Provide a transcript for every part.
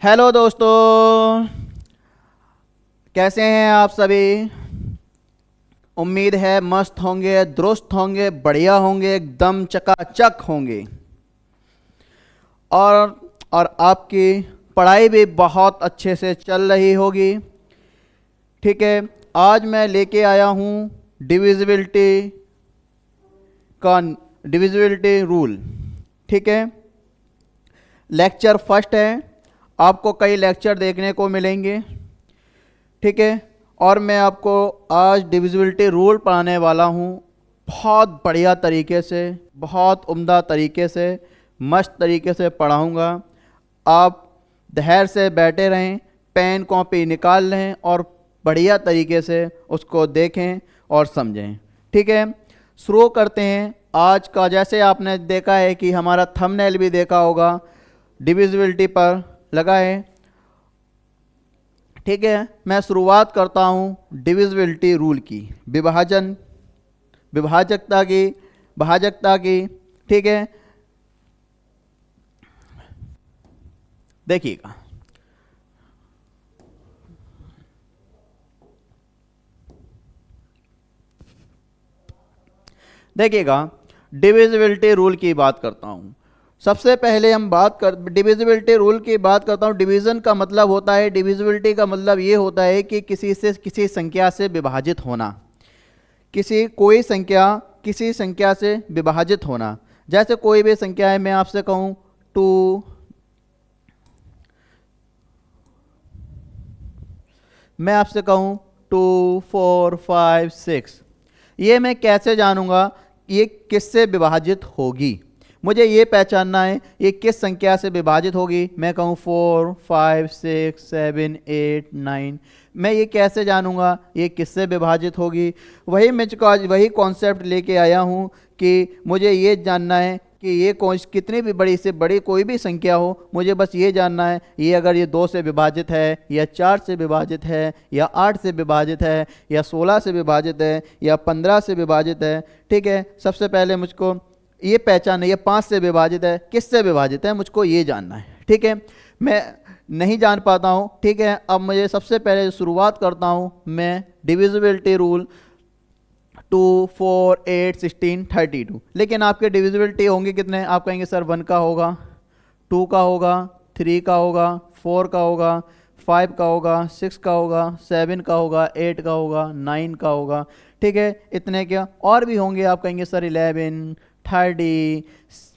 Hello दोस्तों, कैसे हैं आप सभी। उम्मीद है मस्त होंगे, दुरुस्त होंगे, बढ़िया होंगे, एकदम चकाचक होंगे। और और आपकी पढ़ाई भी बहुत अच्छे से चल रही होगी। ठीक है, आज मैं लेके आया हूँ डिविजिबिलिटी का डिविजिबिलिटी रूल। ठीक है, लेक्चर फर्स्ट है, आपको कई लेक्चर देखने को मिलेंगे। ठीक है, और मैं आपको आज डिविजिबिलिटी रूल पढ़ाने वाला हूँ बहुत बढ़िया तरीके से, बहुत उम्दा तरीके से, मस्त तरीके से पढ़ाऊँगा। आप धैर्य से बैठे रहें, पेन कॉपी निकाल लें और बढ़िया तरीके से उसको देखें और समझें। ठीक है, शुरू करते हैं आज का। जैसे आपने देखा है कि हमारा थंबनेल भी देखा होगा, डिविजिबिलिटी पर लगा है। ठीक है, मैं शुरुआत करता हूँ डिविजिबिलिटी रूल की, भाजकता की। ठीक है, देखिएगा। डिविजिबिलिटी रूल की बात करता हूँ। सबसे पहले हम डिविजिबिलिटी रूल की बात करता हूँ। डिवीज़न का मतलब होता है, डिविजिबिलिटी का मतलब ये होता है कि किसी संख्या से विभाजित होना, किसी संख्या से विभाजित होना। जैसे कोई भी संख्या है, मैं आपसे कहूँ 2, मैं आपसे कहूँ 2, 4, 5, 6, ये मैं कैसे जानूंगा ये किससे विभाजित होगी। मुझे ये पहचानना है ये किस संख्या से विभाजित होगी। मैं कहूँ 4, 5, 6, 7, 8, 9, मैं ये कैसे जानूंगा ये किससे विभाजित होगी। वही कॉन्सेप्ट लेके आया हूँ कि मुझे ये जानना है कि ये कितनी भी बड़ी से बड़ी कोई भी संख्या हो, मुझे बस ये जानना है ये अगर ये 2 से विभाजित है या 4 से विभाजित है या 8 से विभाजित है या 16 से विभाजित है या 15 से विभाजित है। ठीक है, सबसे पहले मुझको ये पहचान है ये 5 से विभाजित है, किससे विभाजित है, मुझको ये जानना है। ठीक है, मैं नहीं जान पाता हूँ। ठीक है, अब मुझे सबसे पहले शुरुआत करता हूँ मैं डिविजिबिलिटी रूल 2, 4, 8, 16, 32। लेकिन आपके डिविजिबिलिटी होंगे कितने, आप कहेंगे सर 1 का होगा, 2 का होगा, 3 का होगा, 4 का होगा, 5 का होगा, 6 का होगा, 7 का होगा, 8 का होगा, 9 का होगा। ठीक है, इतने क्या और भी होंगे, आप कहेंगे सर 11, 30,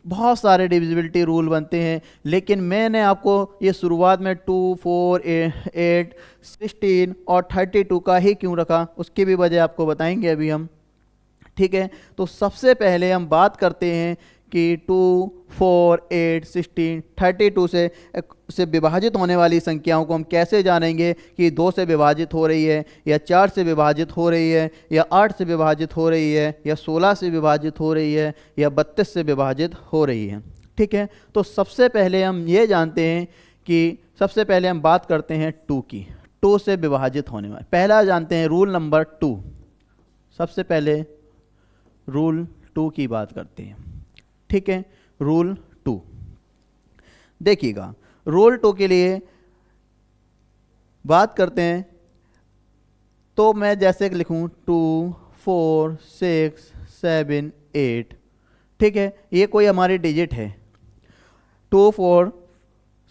बहुत सारे डिविजिबिलिटी रूल बनते हैं। लेकिन मैंने आपको ये शुरुआत में 2, 4, 8, 16 और 32 का ही क्यों रखा, उसकी भी वजह आपको बताएंगे अभी हम। ठीक है, तो सबसे पहले हम बात करते हैं कि 2, 4, 8, 16, 32 से विभाजित होने वाली संख्याओं को हम कैसे जानेंगे कि 2 से विभाजित हो रही है या 4 से विभाजित हो रही है या 8 से विभाजित हो रही है या 16 से विभाजित हो रही है या 32 से विभाजित हो रही है। ठीक है, तो सबसे पहले हम ये जानते हैं कि सबसे पहले हम बात करते हैं 2 की। 2 से विभाजित होने वाले पहला जानते हैं रूल नंबर 2। सबसे पहले रूल 2 की बात करते हैं। ठीक है, रूल 2 देखिएगा। रूल 2 के लिए बात करते हैं तो मैं जैसे लिखूं 2, 4, 6, 7, 8। ठीक है, ये कोई हमारी डिजिट है 2, 4,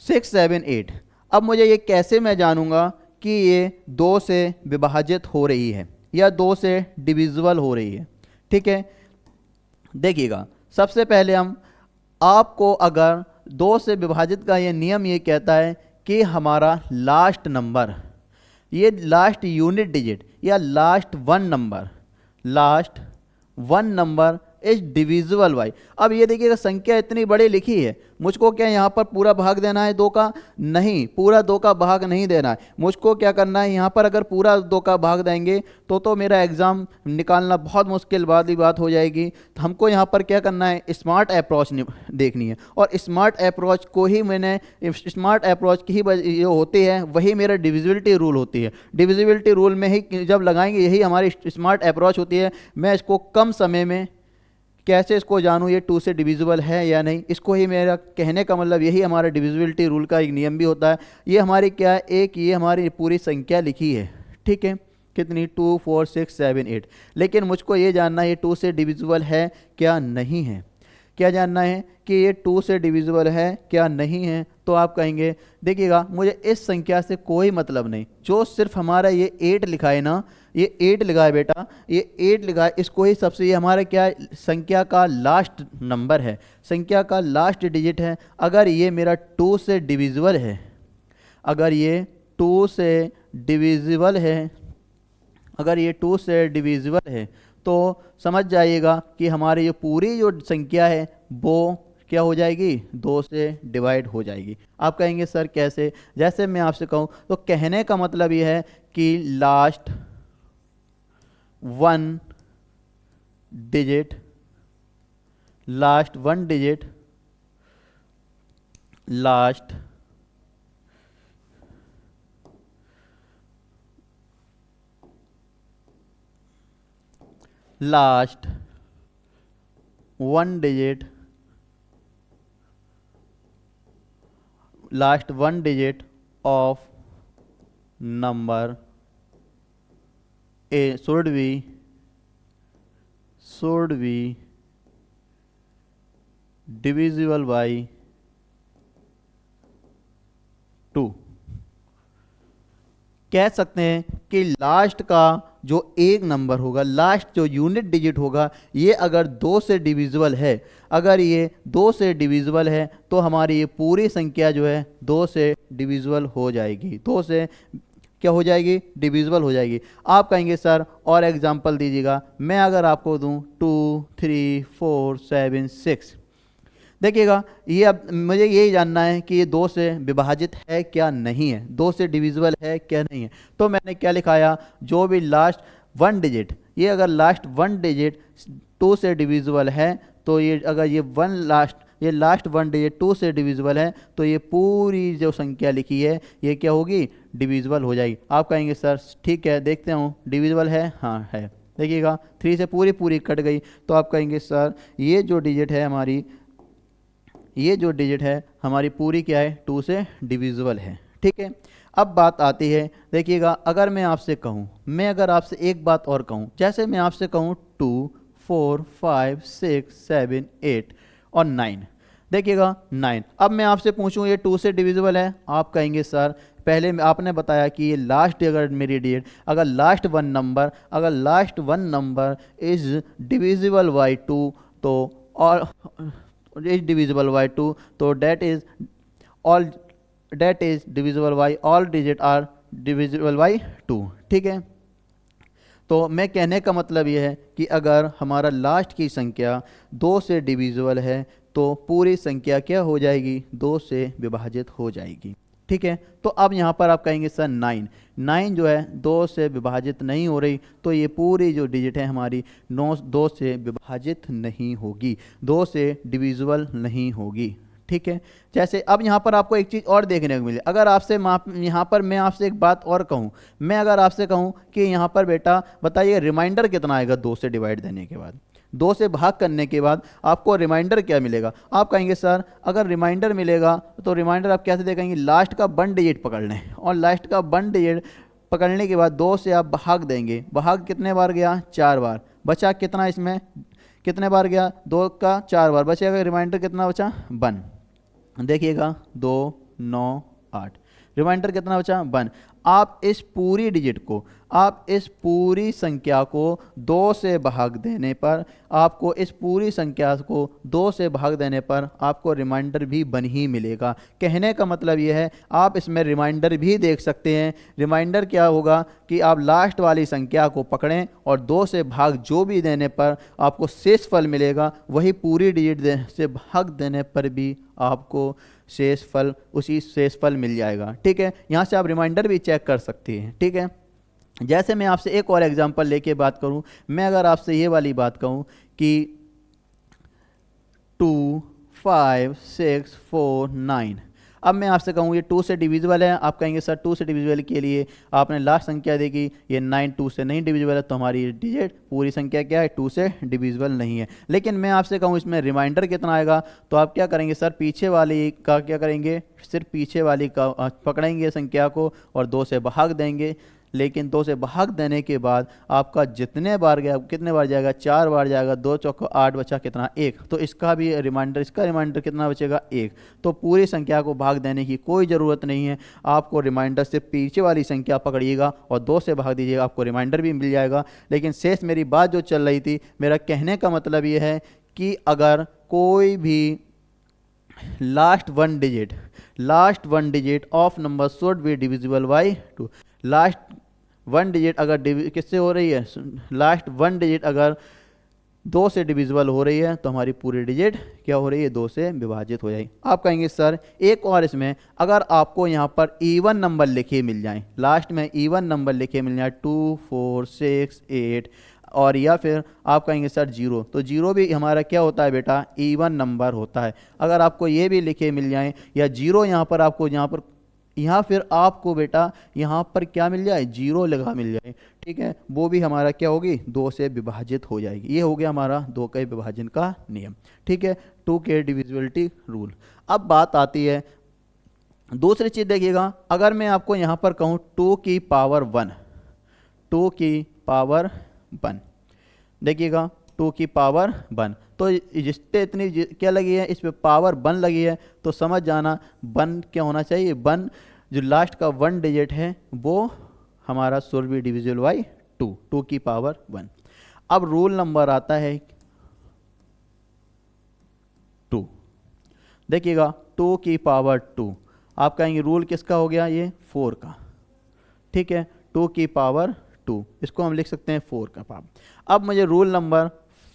6, 7, 8। अब मुझे ये कैसे मैं जानूंगा कि ये 2 से विभाजित हो रही है या 2 से डिविजिबल हो रही है। ठीक है, देखिएगा। सबसे पहले हम आपको अगर 2 से विभाजित का ये नियम ये कहता है कि हमारा लास्ट नंबर, ये लास्ट यूनिट डिजिट या last one number is divisible by. अब ये देखिएगा संख्या इतनी बड़ी लिखी है, मुझको क्या यहाँ पर पूरा भाग देना है 2 का? नहीं, पूरा 2 का भाग नहीं देना है। मुझको क्या करना है, यहाँ पर अगर पूरा 2 का भाग देंगे तो मेरा एग्ज़ाम निकालना बहुत मुश्किल वाली बात हो जाएगी। तो हमको यहाँ पर क्या करना है, स्मार्ट अप्रोच देखनी है। और स्मार्ट अप्रोच को ही मैंने, स्मार्ट अप्रोच की ही जो होती है वही मेरा डिविजिबिलिटी रूल होती है। डिविजिबिलिटी रूल में ही जब लगाएंगे यही हमारी स्मार्ट अप्रोच होती है। मैं इसको कम समय में कैसे इसको जानूँ ये 2 से डिविजिबल है या नहीं, इसको ही मेरा कहने का मतलब यही हमारा डिविजिबिलिटी रूल का एक नियम भी होता है। ये हमारी क्या है, एक ये हमारी पूरी संख्या लिखी है, ठीक है, कितनी 2 4 6 7 8, लेकिन मुझको ये जानना है ये 2 से डिविजिबल है क्या नहीं है। क्या जानना है कि ये 2 से डिविजिबल है क्या नहीं है। तो आप कहेंगे देखिएगा मुझे इस संख्या से कोई मतलब नहीं, जो सिर्फ हमारा ये 8 लिखा है ना, ये 8 लिखा है बेटा, ये 8 लिखा है, इसको ही सबसे, ये हमारा क्या है, संख्या का लास्ट नंबर है, संख्या का लास्ट डिजिट है। अगर ये मेरा 2 से डिविजिबल है, अगर ये 2 से डिविजिबल है, अगर ये 2 से डिविजिबल है तो समझ जाइएगा कि हमारी ये पूरी जो संख्या है वो क्या हो जाएगी, 2 से डिवाइड हो जाएगी। आप कहेंगे सर कैसे, जैसे मैं आपसे कहूँ तो कहने का मतलब ये है कि last 1 digit, last 1 digit, last last 1 digit, last 1 digit of number A should be divisible by 2। कह सकते हैं कि लास्ट का जो एक नंबर होगा, लास्ट जो यूनिट डिजिट होगा, ये अगर 2 से डिविजिबल है, अगर ये 2 से डिविजिबल है तो हमारी ये पूरी संख्या जो है 2 से डिविजिबल हो जाएगी, 2 से क्या हो जाएगी, डिविजिबल हो जाएगी। आप कहेंगे सर और एग्जांपल दीजिएगा। मैं अगर आपको दूं 2 3 4 7 6, देखिएगा ये अब मुझे यही जानना है कि ये 2 से विभाजित है क्या नहीं है, 2 से डिविजिबल है क्या नहीं है। तो मैंने क्या लिखाया, जो भी लास्ट 1 डिजिट, ये अगर लास्ट 1 डिजिट 2 से डिविजिबल है तो ये अगर ये लास्ट 1 डिजिट 2 से डिविजिबल है तो ये पूरी जो संख्या लिखी है ये क्या होगी, डिविजिबल हो जाएगी। आप कहेंगे सर ठीक है देखते हूँ डिविजिबल है, हाँ है। देखिएगा 3 से पूरी कट गई। तो आप कहेंगे सर ये जो डिजिट है हमारी, ये जो डिजिट है हमारी पूरी क्या है, 2 से डिविजिबल है, ठीक है। अब बात आती है, देखिएगा अगर मैं आपसे कहूँ, मैं अगर आपसे एक बात और कहूँ, जैसे मैं आपसे कहूँ 2 4 5 6 7 8 और 9, देखिएगा 9। अब मैं आपसे पूछूं ये 2 से डिविजिबल है, आप कहेंगे सर पहले आपने बताया कि ये लास्ट अगर मेरी डिजिट, अगर last one number is divisible by 2 तो और इज डिविजिबल बाई 2 तो that is divisible by all digit are divisible by 2, ठीक है। तो मैं कहने का मतलब यह है कि अगर हमारा लास्ट की संख्या 2 से डिविजिबल है तो पूरी संख्या क्या हो जाएगी, 2 से विभाजित हो जाएगी, ठीक है। तो अब यहाँ पर आप कहेंगे सर 9 जो है 2 से विभाजित नहीं हो रही, तो ये पूरी जो डिजिट है हमारी 2 से विभाजित नहीं होगी, 2 से डिविजिबल नहीं होगी, ठीक है। जैसे अब यहाँ पर आपको एक चीज़ और देखने को मिले, अगर आपसे यहाँ पर मैं आपसे एक बात और कहूँ, मैं अगर आपसे कहूँ कि यहाँ पर बेटा बताइए रिमाइंडर कितना आएगा 2 से डिवाइड देने के बाद, 2 से भाग करने के बाद आपको रिमाइंडर क्या मिलेगा। आप कहेंगे सर अगर रिमाइंडर मिलेगा तो रिमाइंडर आप कैसे देखेंगे, लास्ट का 1 डिजिट पकड़ लें और लास्ट का 1 डिजिट पकड़ने के बाद 2 से आप भाग देंगे, भाग कितने बार गया, 4 बार, बचा कितना, इसमें कितने बार गया, 2 का 4 बार बचेगा, रिमाइंडर कितना बचा 1, देखिएगा 2 9 8, रिमाइंडर कितना बचा 1। आप इस पूरी डिजिट को, आप इस पूरी संख्या को 2 से भाग देने पर, आपको इस पूरी संख्या को 2 से भाग देने पर आपको रिमाइंडर भी 1 ही मिलेगा। कहने का मतलब ये है आप इसमें रिमाइंडर भी देख सकते हैं। रिमाइंडर क्या होगा कि आप लास्ट वाली संख्या को पकड़ें और 2 से भाग जो भी देने पर आपको शेषफल मिलेगा, वही पूरी डिजिट से भाग देने पर भी आपको शेषफल, उसी शेषफल मिल जाएगा, ठीक है। यहाँ से आप रिमाइंडर भी चेक कर सकते हैं, ठीक है। जैसे मैं आपसे एक और एग्जांपल लेके बात करूं, मैं अगर आपसे ये वाली बात कहूं कि 2 5 6 4 9, अब मैं आपसे कहूँ ये 2 से डिविजिबल है, आप कहेंगे सर 2 से डिविजिबल के लिए आपने लास्ट संख्या देखी ये 9 2 से नहीं डिविजिबल है, तो हमारी डिजिट पूरी संख्या क्या है 2 से डिविजिबल नहीं है। लेकिन मैं आपसे कहूँ इसमें रिमाइंडर कितना आएगा, तो आप क्या करेंगे सर पीछे वाली का क्या करेंगे, सिर्फ पीछे वाली का पकड़ेंगे संख्या को और 2 से भाग देंगे। लेकिन 2 से भाग देने के बाद आपका जितने बार गया कितने बार जाएगा, 4 बार जाएगा, 2 चौको 8 बचा कितना 1, तो इसका भी रिमाइंडर, इसका रिमाइंडर कितना बचेगा 1। तो पूरी संख्या को भाग देने की कोई ज़रूरत नहीं है, आपको रिमाइंडर से पीछे वाली संख्या पकड़िएगा और 2 से भाग दीजिएगा, आपको रिमाइंडर भी मिल जाएगा। लेकिन शेष मेरी बात जो चल रही थी, मेरा कहने का मतलब ये है कि अगर कोई भी last one digit of number should be divisible by 2। Last one digit अगर किससे हो रही है, लास्ट वन डिजिट अगर 2 से डिविजिबल हो रही है तो हमारी पूरी डिजिट क्या हो रही है 2 से विभाजित हो जाएगी। आप कहेंगे सर एक और इसमें अगर आपको यहाँ पर इवन नंबर लिखे मिल जाएं, लास्ट में इवन नंबर लिखे मिल जाए 2 4 6 8 और या फिर आप कहेंगे सर 0, तो 0 भी हमारा क्या होता है बेटा इवन नंबर होता है। अगर आपको ये भी लिखे मिल जाएं या 0 यहाँ पर आपको यहाँ फिर आपको बेटा यहाँ पर क्या मिल जाए 0 लगा मिल जाए, ठीक है, वो भी हमारा क्या होगी 2 से विभाजित हो जाएगी। ये हो गया हमारा 2 के विभाजन का नियम, ठीक है, 2 के डिविजिबिलिटी रूल। अब बात आती है दूसरी चीज़, देखिएगा अगर मैं आपको यहाँ पर कहूँ 2 की पावर 1, देखिएगा 2 की पावर 1, तो जिस पे इतनी क्या लगी है, इस पे पावर 1 लगी है, तो समझ जाना 1 क्या होना चाहिए, 1 जो लास्ट का 1 डिजिट है वो हमारा शुड बी डिविजिबल बाई 2 की पावर 1। अब रूल नंबर आता है 2, देखिएगा 2 की पावर 2, आप कहेंगे रूल किसका हो गया, ये 4 का, ठीक है, 2 की पावर 2, इसको हम लिख सकते हैं 4 का पावर। अब मुझे रूल नंबर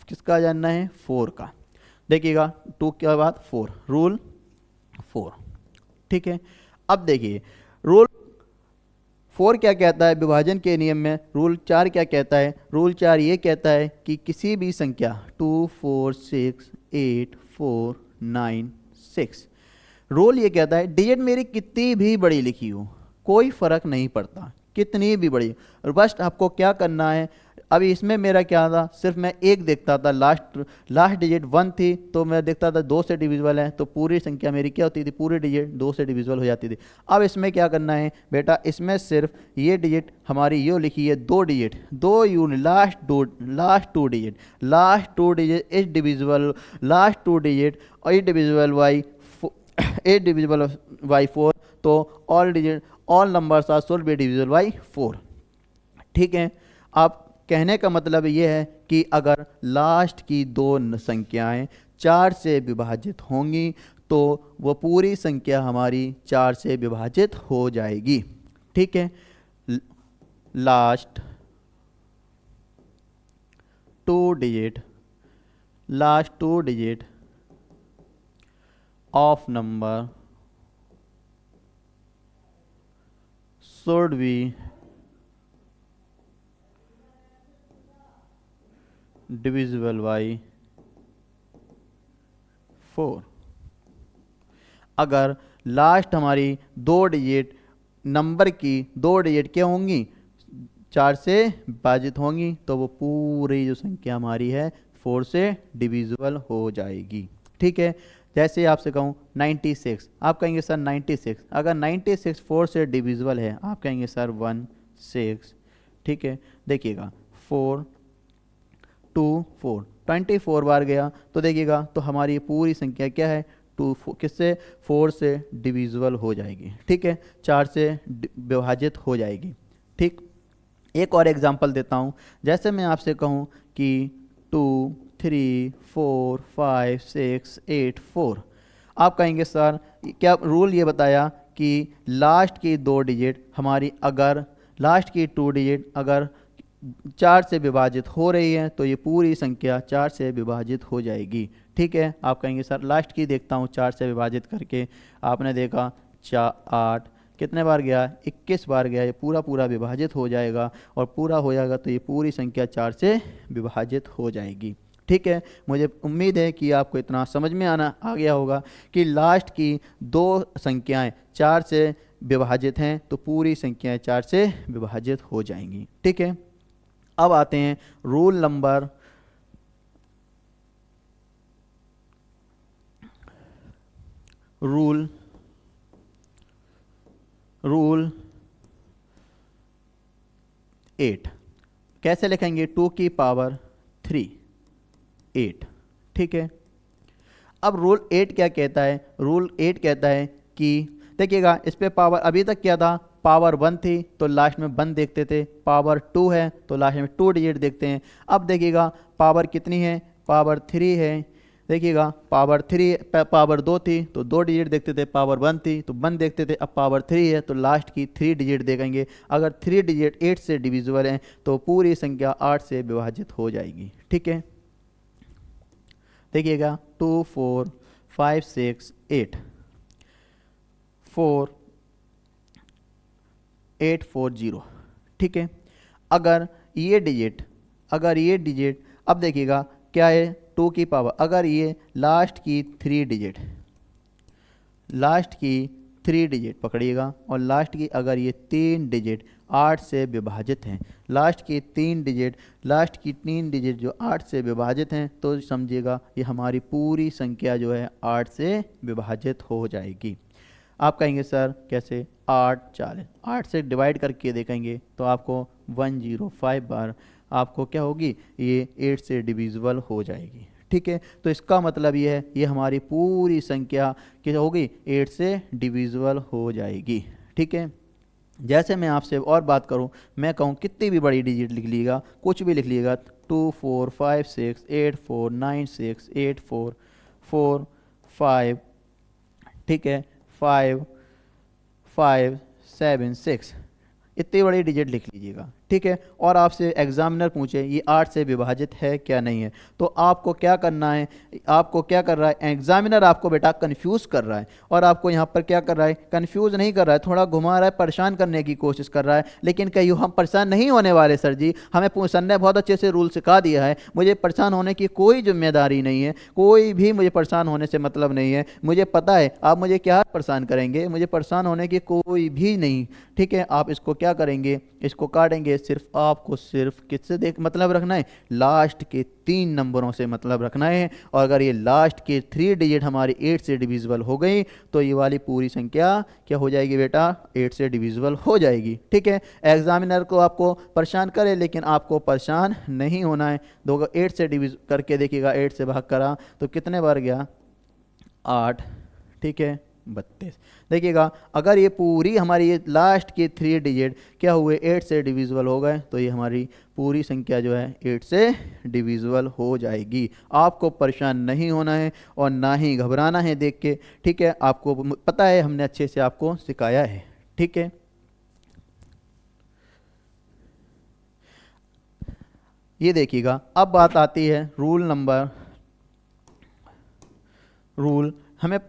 किसका जानना है 4 का, देखिएगा 2 के बाद 4, रूल 4, ठीक है। अब देखिए रूल 4 क्या कहता है विभाजन के नियम में, रूल 4 क्या कहता है, रूल 4 ये कहता है कि किसी भी संख्या 2 4 6 8 4 9 6, रूल ये कहता है डिजिट मेरी कितनी भी बड़ी लिखी हो कोई फर्क नहीं पड़ता, कितनी भी बड़ी, और बस आपको क्या करना है, अभी इसमें मेरा क्या था सिर्फ मैं एक देखता था, लास्ट डिजिट 1 थी तो मैं देखता था 2 से डिविजिबल है, तो पूरी संख्या मेरी क्या होती थी, पूरी डिजिट 2 से डिविजिबल हो जाती थी। अब इसमें क्या करना है बेटा, इसमें सिर्फ ये डिजिट हमारी यो लिखी है 2 digit, 2 unit, last two digit is divisible, last 2 digit और इज डिविजिबल बाई 4, तो all numbers are should be divisible by 4, ठीक है। आप कहने का मतलब ये है कि अगर लास्ट की 2 संख्याएं 4 से विभाजित होंगी तो वो पूरी संख्या हमारी 4 से विभाजित हो जाएगी, ठीक है। Last 2 digit of number should be divisible by 4। अगर लास्ट हमारी 2 डिजिट नंबर की 2 डिजिट क्या होंगी 4 से विभाजित होंगी तो वो पूरी जो संख्या हमारी है 4 से डिविजिबल हो जाएगी, ठीक है। जैसे आपसे कहूँ 96, आप कहेंगे सर 96, अगर 96 4 से डिविजिबल है, आप कहेंगे सर 1 6, ठीक है। देखिएगा 4 2 4 24 बार गया तो देखिएगा तो हमारी पूरी संख्या क्या है 2 किससे 4 से डिविजिबल हो जाएगी, ठीक है, 4 से विभाजित हो जाएगी, ठीक। एक और एग्जांपल देता हूँ, जैसे मैं आपसे कहूँ कि 2 3 4 5 6 8 4, आप कहेंगे सर क्या रूल ये बताया कि लास्ट की 2 डिजिट हमारी, अगर लास्ट की 2 डिजिट अगर 4 से विभाजित हो रही है तो ये पूरी संख्या 4 से विभाजित हो जाएगी, ठीक है। आप कहेंगे सर लास्ट की देखता हूँ 4 से विभाजित करके, आपने देखा 8 कितने बार गया 21 बार गया, ये पूरा विभाजित हो जाएगा और पूरा हो जाएगा तो ये पूरी संख्या 4 से विभाजित हो जाएगी, ठीक है, मुझे उम्मीद है कि आपको इतना समझ में आ गया होगा कि लास्ट की दो संख्याएं 4 से विभाजित हैं तो पूरी संख्याएं 4 से विभाजित हो जाएंगी। ठीक है, अब आते हैं रूल नंबर रूल 8 कैसे लिखेंगे? 2 की पावर 3 8। ठीक है, अब रूल 8 क्या कहता है? रूल 8 कहता है कि देखिएगा, इस पे पावर अभी तक क्या था? पावर 1 थी तो लास्ट में 1 देखते थे, पावर 2 है तो लास्ट में 2 डिजिट देखते हैं। अब देखिएगा पावर कितनी है? पावर 3 है। देखिएगा पावर 2 थी तो 2 डिजिट देखते थे, पावर 1 थी तो 1 देखते थे, अब पावर 3 है तो लास्ट की 3 डिजिट देखेंगे। अगर 3 डिजिट 8 से डिविजिबल हैं तो पूरी संख्या 8 से विभाजित हो जाएगी। ठीक है, देखिएगा 2 4 5 6 8 4 8 4 0। ठीक है, अगर ये डिजिट अब देखिएगा क्या है? 2 की पावर, अगर ये लास्ट की 3 डिजिट पकड़िएगा और लास्ट की अगर ये 3 डिजिट 8 से विभाजित हैं, लास्ट की 3 डिजिट जो 8 से विभाजित हैं तो समझिएगा ये हमारी पूरी संख्या जो है 8 से विभाजित हो जाएगी। आप कहेंगे सर कैसे? 8 से डिवाइड करके देखेंगे तो आपको 105 बार आपको क्या होगी? ये 8 से डिविजिबल हो जाएगी। ठीक है, तो इसका मतलब ये है ये हमारी पूरी संख्या क्या होगी? 8 से डिविजिबल हो जाएगी। ठीक है, जैसे मैं आपसे और बात करूं, मैं कहूं कितनी भी बड़ी डिजिट लिख लीजिएगा, कुछ भी लिख लीजिएगा, 2 4 5 6 8 4 9 6 8 4 4 5, ठीक है, 5 5 7 6, इतनी बड़ी डिजिट लिख लीजिएगा। ठीक है, और आपसे एग्जामिनर पूछे ये 8 से विभाजित है क्या नहीं है, तो आपको क्या करना है? आपको क्या कर रहा है? एग्जामिनर आपको बेटा कंफ्यूज कर रहा है, और आपको यहाँ पर क्या कर रहा है? कंफ्यूज नहीं कर रहा है, थोड़ा घुमा रहा है, परेशान करने की कोशिश कर रहा है। लेकिन कहीं हम परेशान नहीं होने वाले सर जी, हमें सर ने बहुत अच्छे से रूल सिखा दिया है, मुझे परेशान होने की कोई जिम्मेदारी नहीं है, कोई भी मुझे परेशान होने से मतलब नहीं है। मुझे पता है आप मुझे क्या परेशान करेंगे, मुझे परेशान होने की कोई भी नहीं। ठीक है, आप इसको क्या करेंगे? इसको काटेंगे, सिर्फ आपको सिर्फ किससे देख मतलब रखना है? लास्ट के 3 नंबरों से मतलब रखना है। और अगर ये लास्ट के 3 डिजिट हमारी 8 से डिविजिबल हो गई तो ये वाली पूरी संख्या क्या हो जाएगी बेटा? 8 से डिविजिबल हो जाएगी। ठीक है, एग्जामिनर को आपको परेशान करे लेकिन आपको परेशान नहीं होना है। 8 से डिविज करके देखिएगा, 8 से भाग करा तो कितने बार गया? 8। ठीक है, 32। देखिएगा अगर ये पूरी हमारी ये लास्ट के 3 डिजिट क्या हुए? 8 से डिविजिबल हो गए तो ये हमारी पूरी संख्या जो है 8 से डिविजिबल हो जाएगी। आपको परेशान नहीं होना है और ना ही घबराना है देख के। ठीक है, आपको पता है, हमने अच्छे से आपको सिखाया है। ठीक है, ये देखिएगा अब बात आती है रूल हमें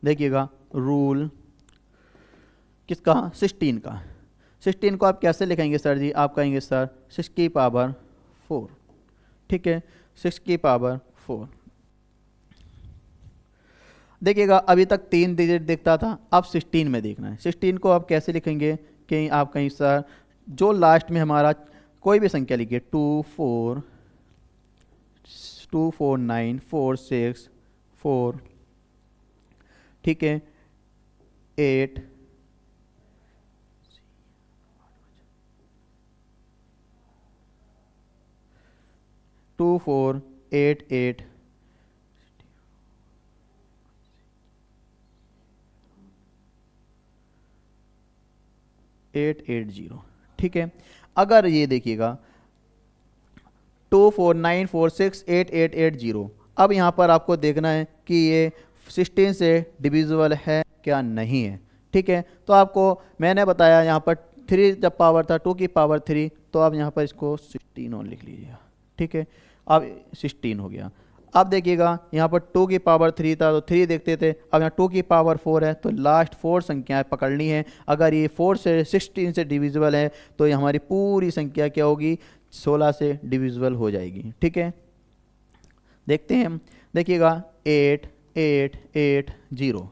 देखिएगा रूल किसका? 16 का। 16 को आप कैसे लिखेंगे सर जी? आप कहेंगे सर 6 की पावर 4। ठीक है, 6 की पावर 4। देखिएगा अभी तक 3 डिजिट दिखता था, अब 16 में देखना है। 16 को आप कैसे लिखेंगे? कि आप कहीं सर जो लास्ट में हमारा कोई भी संख्या लिखिए, 2 4 9 4 6 4, ठीक है, 8 2 4 8 8 8 8 0। ठीक है, अगर ये देखिएगा 2 4 9 4 6 8 8 8 0, अब यहाँ पर आपको देखना है कि ये 16 से डिविजिबल है क्या नहीं है। ठीक है, तो आपको मैंने बताया यहाँ पर 3 जब पावर था 2 की पावर 3, तो आप यहाँ पर इसको 16 और लिख लीजिएगा। ठीक है, अब 16 हो गया। अब देखिएगा यहाँ पर 2 की पावर 3 था तो 3 देखते थे, अब यहाँ 2 की पावर 4 है तो लास्ट 4 संख्याएं पकड़नी है। अगर ये 4 से 16 से डिविजिबल है तो ये हमारी पूरी संख्या क्या होगी? 16 से डिविजिबल हो जाएगी। ठीक है, देखते हैं हम। देखिएगा 8 8 8 0।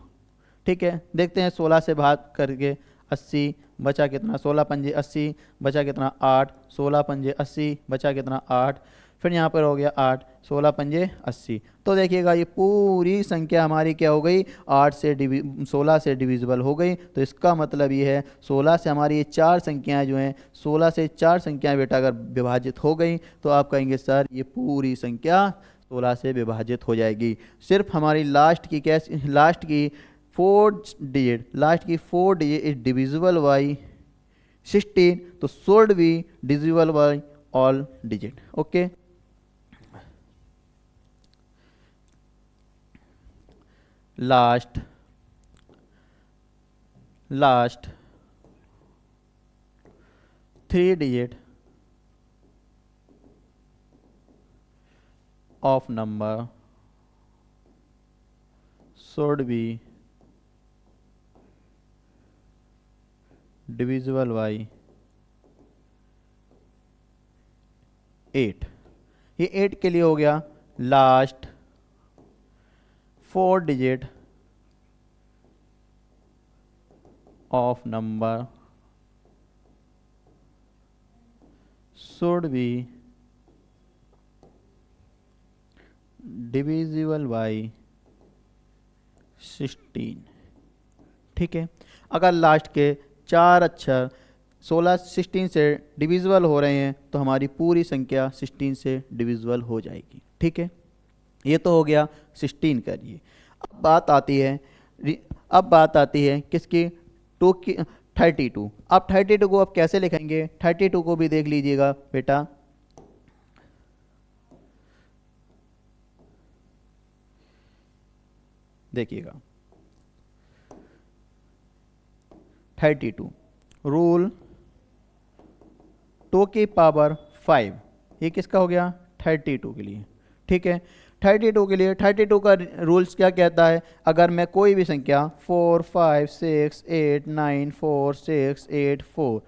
ठीक है, देखते हैं 16 से भाग करके 80 बचा कितना, 16 पंजे 80 बचा कितना 8, 16 पंजे 80 बचा कितना 8, फिर यहाँ पर हो गया 8, 16 पंजे 80। तो देखिएगा ये पूरी संख्या हमारी क्या हो गई, 16 से डिविजिबल हो गई। तो इसका मतलब ये है 16 से हमारी ये चार संख्याएं जो हैं, 16 से चार संख्याएं बेटा अगर विभाजित हो गई तो आप कहेंगे सर ये पूरी संख्या 16 से विभाजित हो जाएगी। सिर्फ हमारी लास्ट की 4 डिजिट इज डिविजिबल बाई 16, तो should be divisible by all digit. Okay, last 3 digit of number should be divisible by 8। ये 8 के लिए हो गया last 4 digit of number should be divisible by 16। ठीक है, अगर लास्ट के चार अक्षर 16 से डिविजिबल हो रहे हैं तो हमारी पूरी संख्या 16 से डिविजिबल हो जाएगी। ठीक है, ये तो हो गया 16 का। ये अब बात आती है किसकी, 2 की, 32। अब 32 को अब कैसे लिखेंगे, 32 को भी देख लीजिएगा बेटा। देखिएगा 32 रूल 2 की पावर 5, ये किसका हो गया, 32 के लिए। ठीक है, 32 के लिए 32 का रूल्स क्या कहता है, अगर मैं कोई भी संख्या 4 5 6 8 9 4 6 8 4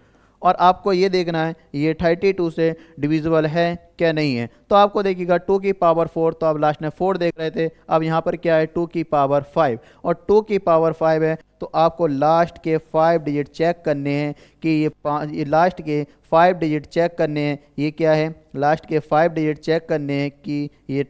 और आपको ये देखना है ये 32 से डिविजिबल है क्या नहीं है, तो आपको देखिएगा 2 की पावर 4, तो आप लास्ट में 4 देख रहे थे, अब यहाँ पर क्या है 2 की पावर 5 और 2 की पावर 5 है, तो आपको लास्ट के 5 डिजिट चेक करने हैं कि ये लास्ट के 5 डिजिट चेक करने हैं, ये क्या है, लास्ट के 5 डिजिट चेक करने हैं कि ये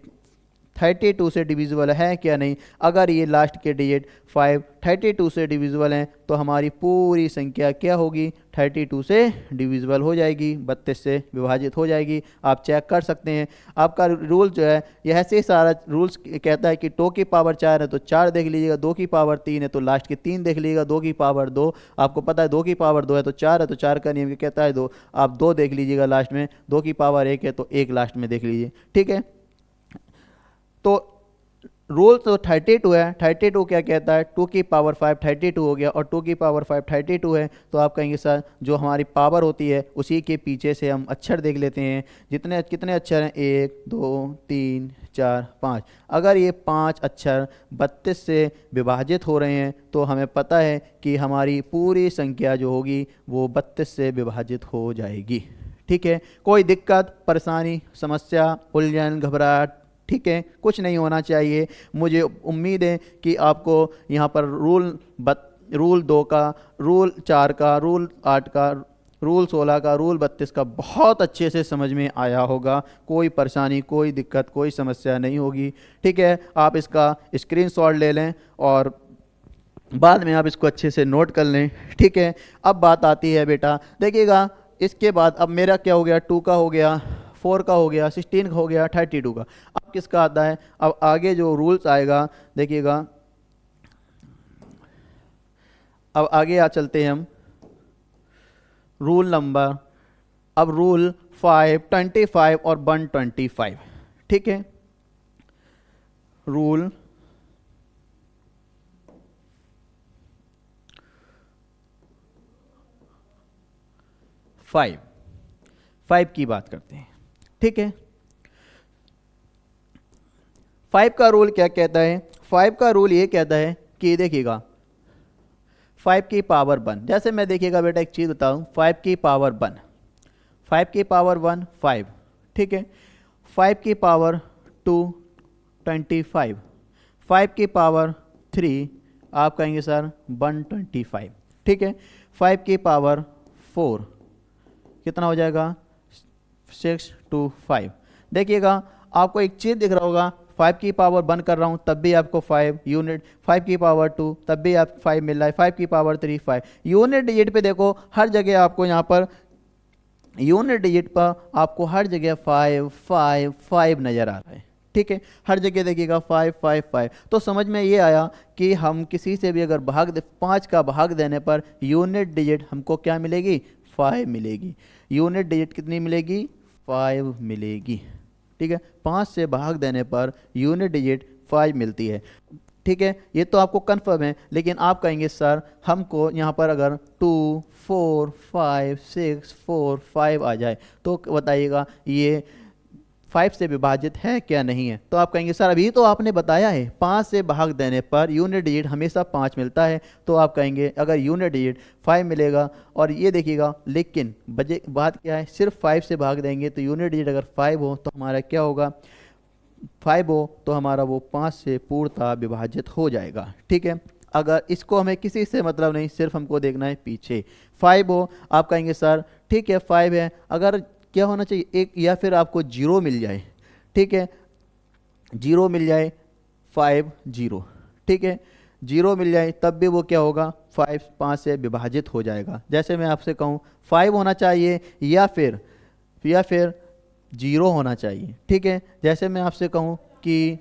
32 से डिविजिबल है क्या नहीं। अगर ये लास्ट के डिजिट 5 32 से डिविजिबल हैं तो हमारी पूरी संख्या क्या होगी, 32 से डिविजिबल हो जाएगी, 32 से विभाजित हो जाएगी। आप चेक कर सकते हैं, आपका रूल जो है यह ऐसे सारा रूल्स कहता है कि 2 की पावर 4 है तो 4 देख लीजिएगा, 2 की पावर 3 है तो लास्ट के 3 देख लीजिएगा, 2 की पावर 2 आपको पता है 2 की पावर 2 है तो 4 है तो 4 का नियम कहता है 2, आप 2 देख लीजिएगा लास्ट में, 2 की पावर 1 है तो 1 लास्ट में देख लीजिए। ठीक है, तो रूल तो 32 है, 32 क्या कहता है 2 की पावर 5 32 हो गया और 2 की पावर 5 32 है, तो आप कहेंगे सर जो हमारी पावर होती है उसी के पीछे से हम अक्षर देख लेते हैं, कितने अक्षर हैं 1 2 3 4 5। अगर ये 5 अक्षर 32 से विभाजित हो रहे हैं तो हमें पता है कि हमारी पूरी संख्या जो होगी वो 32 से विभाजित हो जाएगी। ठीक है, कोई दिक्कत परेशानी समस्या उलझन घबराहट, ठीक है, कुछ नहीं होना चाहिए। मुझे उम्मीद है कि आपको यहाँ पर रूल 2 का, रूल 4 का, रूल 8 का, रूल 16 का, रूल 32 का बहुत अच्छे से समझ में आया होगा। कोई परेशानी कोई दिक्कत कोई समस्या नहीं होगी। ठीक है, आप इसका स्क्रीनशॉट ले लें और बाद में आप इसको अच्छे से नोट कर लें। ठीक है, अब बात आती है बेटा, देखिएगा इसके बाद अब मेरा क्या हो गया, 2 का हो गया, 4 का हो गया, 16 का हो गया, 32 का। अब किसका आता है, अब आगे जो रूल्स आएगा देखिएगा, अब आगे आ चलते हैं हम रूल नंबर, अब रूल 5 25 और 125। ठीक है, रूल 5 की बात करते हैं। ठीक है, 5 का रूल क्या कहता है, 5 का रूल ये कहता है कि देखिएगा 5 की पावर 1, जैसे मैं देखिएगा बेटा एक चीज़ बताऊं, 5 की पावर 1, 5 की पावर 1 5, ठीक है। 5 की पावर 2 25, 5 की पावर 3 आप कहेंगे सर 125, ठीक है। 5 की पावर 4 कितना हो जाएगा 6 to 5। देखिएगा आपको एक चीज़ दिख रहा होगा, 5 की पावर 1 कर रहा हूँ तब भी आपको 5 यूनिट, 5 की पावर 2 तब भी आप 5 मिल रहा है, 5 की पावर 3 5 यूनिट डिजिट पे देखो हर जगह आपको यहाँ पर यूनिट डिजिट पर आपको हर जगह 5 5 5 नज़र आ रहा है, ठीक है। हर जगह देखिएगा 5 5 5। तो समझ में ये आया कि हम किसी से भी अगर भाग दे 5 का भाग देने पर यूनिट डिजिट हमको क्या मिलेगी 5 मिलेगी। यूनिट डिजिट कितनी मिलेगी 5 मिलेगी, ठीक है। 5 से भाग देने पर यूनिट डिजिट 5 मिलती है, ठीक है। ये तो आपको कन्फर्म है, लेकिन आप कहेंगे सर हमको यहाँ पर अगर 2 4 5 6 4 5 आ जाए तो बताइएगा ये 5 से विभाजित है क्या नहीं है। तो आप कहेंगे सर अभी तो आपने बताया है 5 से भाग देने पर यूनिट डिजिट हमेशा 5 मिलता है। तो आप कहेंगे अगर यूनिट डिजिट 5 मिलेगा और ये देखिएगा, लेकिन बात क्या है, सिर्फ 5 से भाग देंगे तो यूनिट डिजिट अगर 5 हो तो हमारा क्या होगा 5 हो तो हमारा वो 5 से पूर्णतः विभाजित हो जाएगा, ठीक है। अगर इसको हमें किसी से मतलब नहीं, सिर्फ हमको देखना है पीछे 5 हो। आप कहेंगे सर ठीक है 5 है, अगर क्या होना चाहिए एक या फिर आपको 0 मिल जाए, ठीक है, 0 मिल जाए 5 0, ठीक है, 0 मिल जाए तब भी वो क्या होगा 5 5 से विभाजित हो जाएगा। जैसे मैं आपसे कहूँ 5 होना चाहिए या फिर 0 होना चाहिए, ठीक है। जैसे मैं आपसे कहूँ कि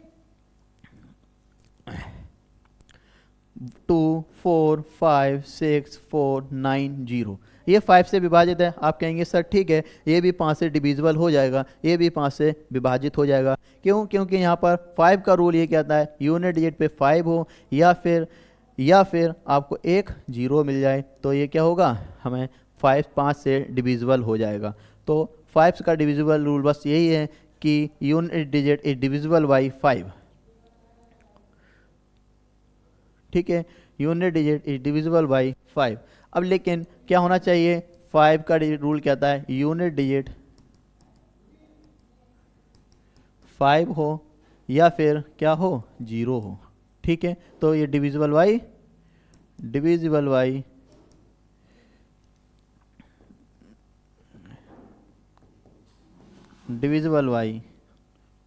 2 4 5 6 4 9 0 ये 5 से विभाजित है। आप कहेंगे सर ठीक है ये भी 5 से डिविजिबल हो जाएगा, ये भी 5 से विभाजित हो जाएगा। क्यों? क्योंकि यहाँ पर 5 का रूल ये कहता है यूनिट डिजिट पे 5 हो या फिर आपको एक 0 मिल जाए तो ये क्या होगा हमें 5 से डिविजिबल हो जाएगा। तो 5 का डिविजिबल रूल बस यही है कि unit digit is divisible by 5, ठीक है, unit digit is divisible by 5। अब लेकिन क्या होना चाहिए 5 का रूल कहता है यूनिट डिजिट 5 हो या फिर क्या हो 0 हो, ठीक है। तो ये डिविजिबल बाई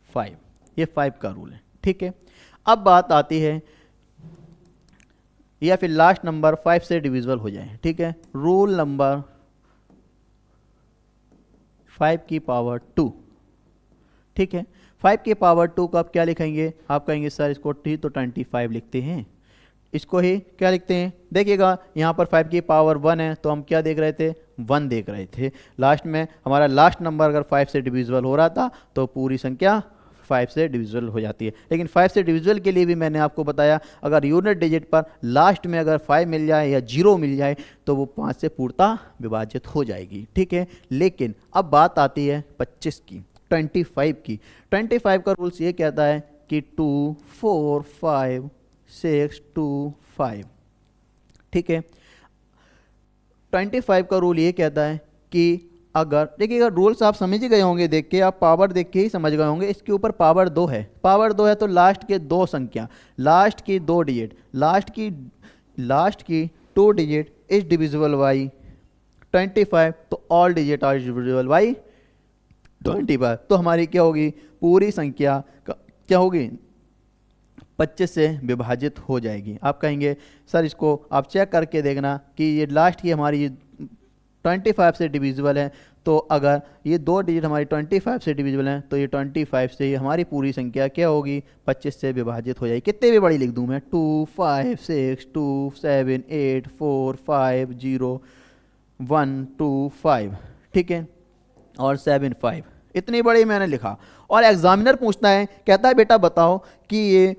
5, ये 5 का रूल है, ठीक है। अब बात आती है या फिर लास्ट नंबर 5 से डिविजिबल हो जाए, ठीक है। रूल नंबर 5 की पावर 2, ठीक है। 5 की पावर 2 को आप क्या लिखेंगे, आप कहेंगे सर इसको टी तो 25 लिखते हैं, इसको ही क्या लिखते हैं। देखिएगा यहाँ पर 5 की पावर 1 है तो हम क्या देख रहे थे 1 देख रहे थे। लास्ट में हमारा लास्ट नंबर अगर 5 से डिविजिबल हो रहा था तो पूरी संख्या 5 से डिविजिबल हो जाती है। लेकिन 5 से डिविजिबल के लिए भी मैंने आपको बताया अगर यूनिट डिजिट पर लास्ट में अगर 5 मिल जाए या 0 मिल जाए तो वो 5 से पूर्णतः विभाजित हो जाएगी, ठीक है। लेकिन अब बात आती है 25 की 25 की। 25 का रूल्स ये कहता है कि 2 4 5 6 2 5, ठीक है। 25 का रूल ये कहता है कि अगर देखिएगा रूल्स आप समझ ही गए होंगे, देख के आप पावर देख के ही समझ गए होंगे। इसके ऊपर पावर 2 है, पावर 2 है तो लास्ट के 2 संख्या, लास्ट की 2 डिजिट, लास्ट की 2 डिजिट इज डिविजिबल बाई 25 तो all digit are divisible by 25। तो हमारी क्या होगी पूरी संख्या क्या होगी 25 से विभाजित हो जाएगी। आप कहेंगे सर इसको आप चेक करके देखना कि ये लास्ट की हमारी 25 से डिविजिबल है, तो अगर ये 2 डिजिट हमारी 25 से डिविजिबल हैं तो ये 25 से हमारी पूरी संख्या क्या होगी 25 से विभाजित हो जाएगी। कितने भी बड़ी लिख दूँ मैं 2 5 6 2 7 8 4 5 0 1 2 5, ठीक है, और 7 5, इतनी बड़ी मैंने लिखा। और एग्जामिनर पूछता है कहता है बेटा बताओ कि ये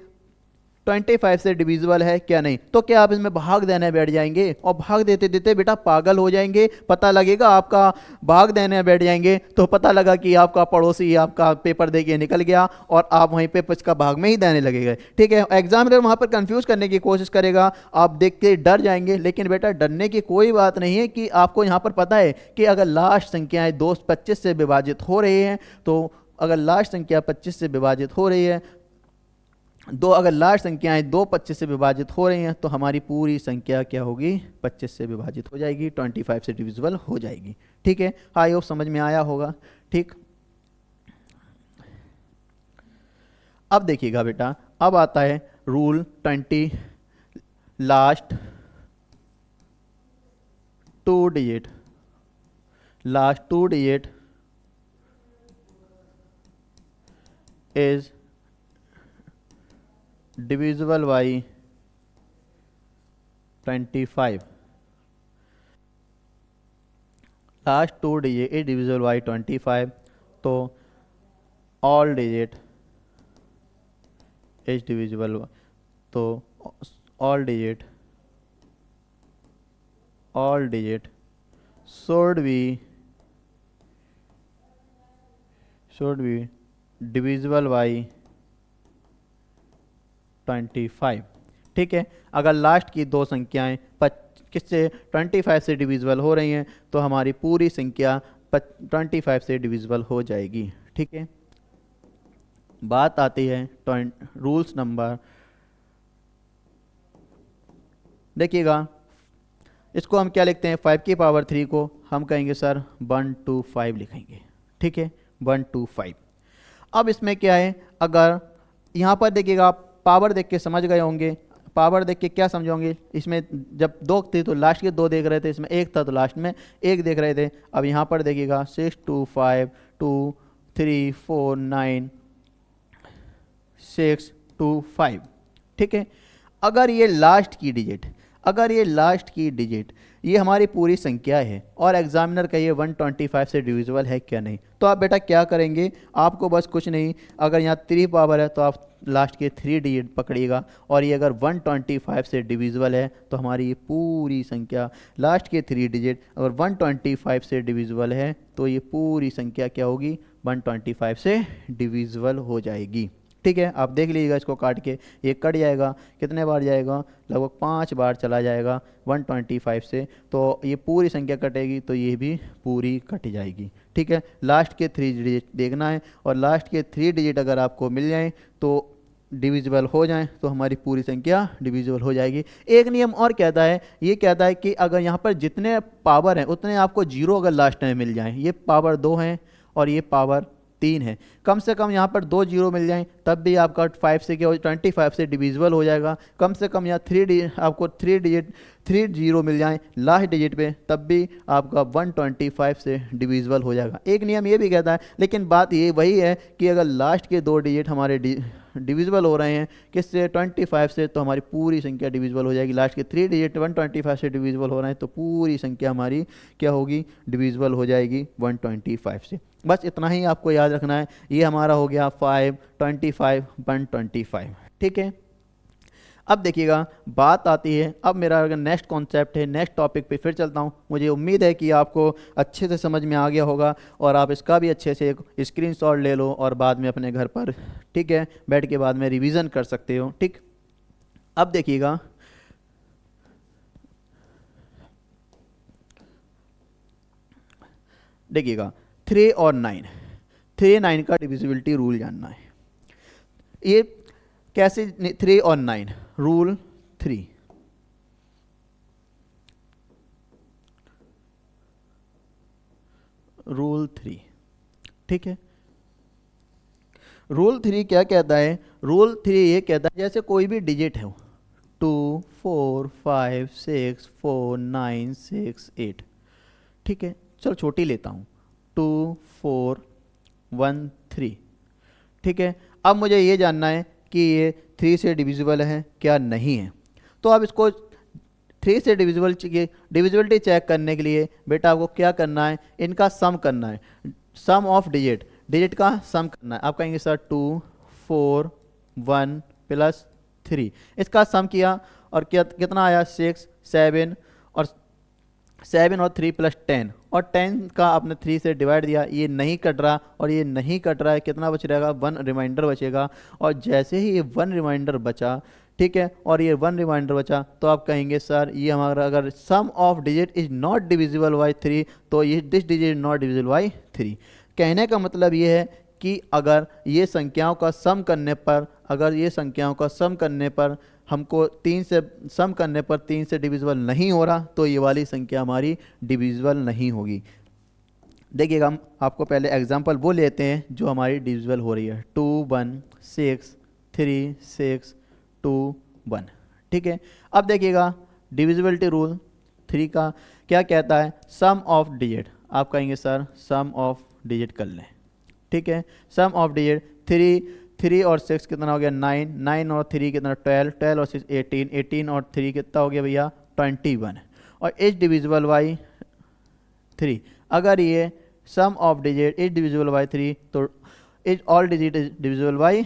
25 से डिविजिबल है क्या नहीं। तो क्या आप इसमें भाग देने बैठ जाएंगे और भाग देते देते बेटा पागल हो जाएंगे, पता लगेगा आपका भाग देने बैठ जाएंगे तो पता लगा कि आपका पड़ोसी आपका पेपर दे के निकल गया और आप वहीं पे पुचका भाग में ही देने लगेगा। ठीक है, एग्जामिनर वहां पर कंफ्यूज करने की कोशिश करेगा, आप देख के डर जाएंगे, लेकिन बेटा डरने की कोई बात नहीं है कि आपको यहाँ पर पता है कि अगर लास्ट संख्याएं 2 25 से विभाजित हो रही हैं तो अगर लास्ट संख्या 25 से विभाजित हो रही है अगर लास्ट संख्याएं 2 25 से विभाजित हो रही हैं तो हमारी पूरी संख्या क्या होगी 25 से विभाजित हो जाएगी, 25 से डिविजिबल हो जाएगी। ठीक है, आई होप समझ में आया होगा। ठीक, अब देखिएगा बेटा, अब आता है rule 20 last 2 digit is divisible by 25. Last 2 digit is divisible by 25, तो all digit is divisible, तो all digit should be divisible by 25। ठीक है, अगर लास्ट की दो संख्याएं किससे 25 से डिविजिबल हो रही हैं तो हमारी पूरी संख्या 25 से डिविजिबल हो जाएगी। ठीक है, बात आती है रूल्स नंबर, देखिएगा इसको हम क्या लिखते हैं, 5 की पावर 3 को हम कहेंगे सर 1 to 5 लिखेंगे। ठीक है, 1 to 5। अब इसमें क्या है, अगर यहाँ पर देखिएगा आप पावर देख के समझ गए होंगे, पावर देख के क्या समझोगे, इसमें जब 2 थे तो लास्ट के 2 देख रहे थे, इसमें 1 था तो लास्ट में 1 देख रहे थे। अब यहाँ पर देखिएगा 6 2 5 2 3 4 9 6 2 5। ठीक है, अगर ये लास्ट की डिजिट ये हमारी पूरी संख्या है और एग्जामिनर का ये 125 से डिविजिबल है क्या नहीं, तो आप बेटा क्या करेंगे, आपको बस कुछ नहीं, अगर यहाँ 3 पावर है तो आप लास्ट के 3 डिजिट पकड़िएगा और ये अगर 125 से डिविजिबल है तो हमारी ये पूरी संख्या लास्ट के 3 डिजिट अगर 125 से डिविजिबल है तो ये पूरी संख्या क्या होगी 125 से डिविजिबल हो जाएगी। ठीक है, आप देख लीजिएगा इसको काट के, ये कट जाएगा, कितने बार जाएगा, लगभग 5 बार चला जाएगा 125 से, तो ये पूरी संख्या कटेगी तो ये भी पूरी कट जाएगी। ठीक है, लास्ट के 3 डिजिट देखना है और लास्ट के 3 डिजिट अगर आपको मिल जाएं तो डिविजिबल हो जाएं तो हमारी पूरी संख्या डिविजिबल हो जाएगी। एक नियम और कहता है, ये कहता है कि अगर यहाँ पर जितने पावर हैं उतने आपको 0 अगर लास्ट में मिल जाएं, ये पावर 2 हैं और ये पावर 3 है, कम से कम यहाँ पर 2 0 मिल जाएं तब भी आपका 5 से क्या 25 से डिविजिबल हो जाएगा। कम से कम यहाँ 3 0 मिल जाएं लास्ट डिजिट पे तब भी आपका 125 से डिविजिबल हो जाएगा। एक नियम ये भी कहता है, लेकिन बात ये वही है कि अगर लास्ट के 2 डिजिट हमारे डिविजिबल हो रहे हैं किससे 25 से तो हमारी पूरी संख्या डिविजिबल हो जाएगी। लास्ट के 3 डिजिट 125 से डिविजिबल हो रहे हैं तो पूरी संख्या हमारी क्या होगी डिविजिबल हो जाएगी 125 से। बस इतना ही आपको याद रखना है। ये हमारा हो गया 5 25 125। ठीक है, अब देखिएगा बात आती है, अब मेरा अगर नेक्स्ट कॉन्सेप्ट है, नेक्स्ट टॉपिक पे फिर चलता हूँ। मुझे उम्मीद है कि आपको अच्छे से समझ में आ गया होगा और आप इसका भी अच्छे से एक स्क्रीनशॉट ले लो और बाद में अपने घर पर ठीक है बैठ के बाद में रिवीजन कर सकते हो। ठीक, अब देखिएगा देखिएगा 3 और 9, 3 9 का डिविजिबिलिटी रूल जानना है। ये कैसे 3 और 9 रूल 3, रूल 3। ठीक है, रूल 3 क्या कहता है, रूल 3 ये कहता है जैसे कोई भी डिजिट है 2 4 5 6 4 9 6 8। ठीक है, चलो छोटी लेता हूँ 2 4 1 3। ठीक है, अब मुझे ये जानना है कि ये 3 से डिविजिबल है क्या नहीं है। तो अब इसको 3 से डिविजिबिलिटी चेक करने के लिए बेटा आपको क्या करना है, इनका सम करना है, सम ऑफ डिजिट का सम करना है। आप कहेंगे सर 2 4 1 प्लस 3। इसका सम किया और कितना आया 6, 7 और 7 और 3 प्लस 10 और 10 का आपने 3 से डिवाइड दिया, ये नहीं कट रहा और ये नहीं कट रहा है, कितना बच रहेगा 1 रिमाइंडर बचेगा। और जैसे ही ये 1 रिमाइंडर बचा, ठीक है, और ये 1 रिमाइंडर बचा तो आप कहेंगे सर ये हमारा अगर sum of digit is not divisible by 3 तो ये this digit is not divisible by 3। कहने का मतलब ये है कि अगर ये संख्याओं का सम करने पर, अगर ये संख्याओं का सम करने पर हमको 3 से सम करने पर 3 से डिविजिबल नहीं हो रहा तो ये वाली संख्या हमारी डिविजिबल नहीं होगी। देखिएगा हम आपको पहले एग्जांपल वो लेते हैं जो हमारी डिविजिबल हो रही है। 2 1 6 3 6 2 1, ठीक है। अब देखिएगा डिविजिबिलिटी रूल 3 का क्या कहता है, सम ऑफ डिजिट। आप कहेंगे सर सम ऑफ डिजिट कर लें, ठीक है। सम ऑफ डिजिट 3 और 6 कितना हो गया 9, 9 और 3 कितना 12, 12 और 6 18, 18 और 3 कितना हो गया भैया 21। और इज डिविजिबल बाई 3। अगर ये sum of digit is divisible by 3 तो is all digit is divisible by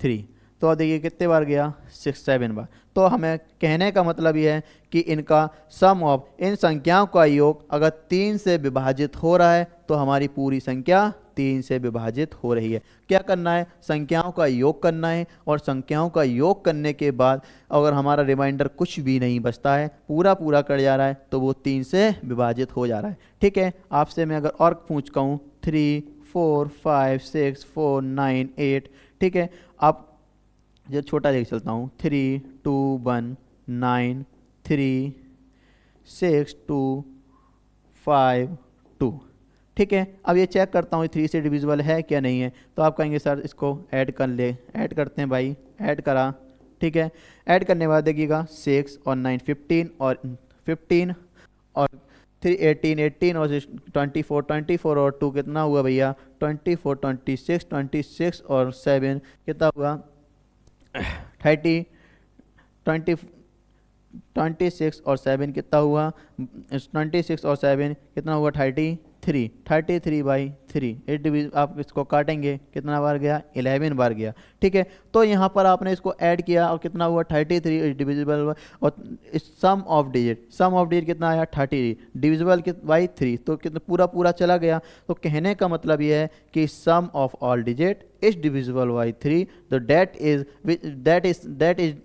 3। तो देखिए कितने बार गया 6 7 बार। तो हमें कहने का मतलब यह है कि इनका सम ऑफ, इन संख्याओं का योग अगर 3 से विभाजित हो रहा है तो हमारी पूरी संख्या 3 से विभाजित हो रही है। क्या करना है, संख्याओं का योग करना है और संख्याओं का योग करने के बाद अगर हमारा रिमाइंडर कुछ भी नहीं बचता है, पूरा पूरा कट जा रहा है तो वो 3 से विभाजित हो जा रहा है, ठीक है। आपसे मैं अगर और पूछ कहूँ 3 4 5 6 4 9 8, ठीक है। आप जो छोटा लेके चलता हूँ 3 2 1 9 3 6 2 5 2, ठीक है। अब ये चेक करता हूँ 3 से डिविजिबल है क्या नहीं है। तो आप कहेंगे सर इसको ऐड कर ले, ऐड करते हैं भाई, ऐड करा, ठीक है। ऐड करने के बाद देखिएगा 6 और 9 15 और 15 और 3 18 18 और 24 24 और 2 कितना हुआ भैया 24 26 26 और 7 कितना हुआ 30 20 26 और 7 कितना हुआ 26 और 7 कितना हुआ 33 बाई 3। आप इसको काटेंगे कितना बार गया 11 बार गया, ठीक है। तो यहाँ पर आपने इसको ऐड किया और कितना हुआ 33 डिविजिबल और सम ऑफ डिजिट कितना आया 30 डिविजिबल बाई 3 तो कितना पूरा पूरा चला गया। तो कहने का मतलब यह है कि sum of all digit is divisible by 3 तो that is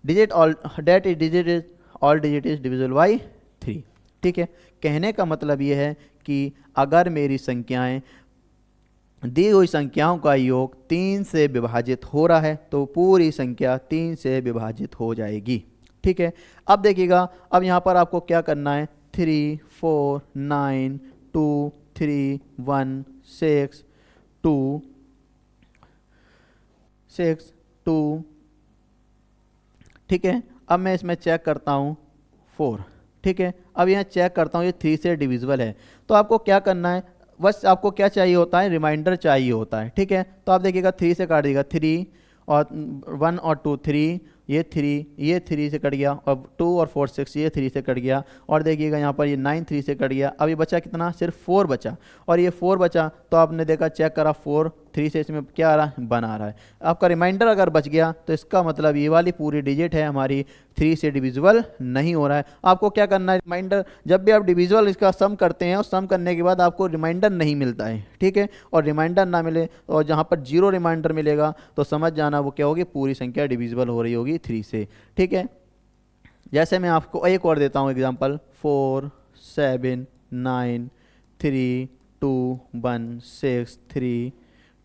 digit all digit is divisible by 3, ठीक है। कहने का मतलब यह है कि अगर मेरी संख्याएं दी हुई संख्याओं का योग 3 से विभाजित हो रहा है तो पूरी संख्या 3 से विभाजित हो जाएगी, ठीक है। अब देखिएगा, अब यहाँ पर आपको क्या करना है 3 4 9 2 3 1 6 2 6 2, ठीक है। अब मैं इसमें चेक करता हूँ 4, ठीक है। अब यहाँ चेक करता हूँ ये 3 से डिविजिबल है। तो आपको क्या करना है, बस आपको क्या चाहिए होता है, रिमाइंडर चाहिए होता है, ठीक है। तो आप देखिएगा 3 से काट देगा 3 और 1 और 2 3, ये 3 से कट गया और 2 और 4 6, ये 3 से कट गया। और देखिएगा यहाँ पर ये 9 3 से कट गया। अब ये बचा कितना, सिर्फ 4 बचा। और ये 4 बचा तो आपने देखा चेक करा 4 3 से इसमें क्या आ रहा है 1 आ रहा है। आपका रिमाइंडर अगर बच गया तो इसका मतलब ये वाली पूरी डिजिट है हमारी 3 से डिविजिबल नहीं हो रहा है। आपको क्या करना है, रिमाइंडर जब भी आप डिविजिबल इसका सम करते हैं और सम करने के बाद आपको रिमाइंडर नहीं मिलता है, ठीक है। और रिमाइंडर ना मिले और जहाँ पर 0 रिमाइंडर मिलेगा तो समझ जाना वो क्या होगी, पूरी संख्या डिविजिबल हो रही होगी 3 से, ठीक है। जैसे मैं आपको एक और देता हूँ एग्जांपल 4 7 9 3 2 1 6 3,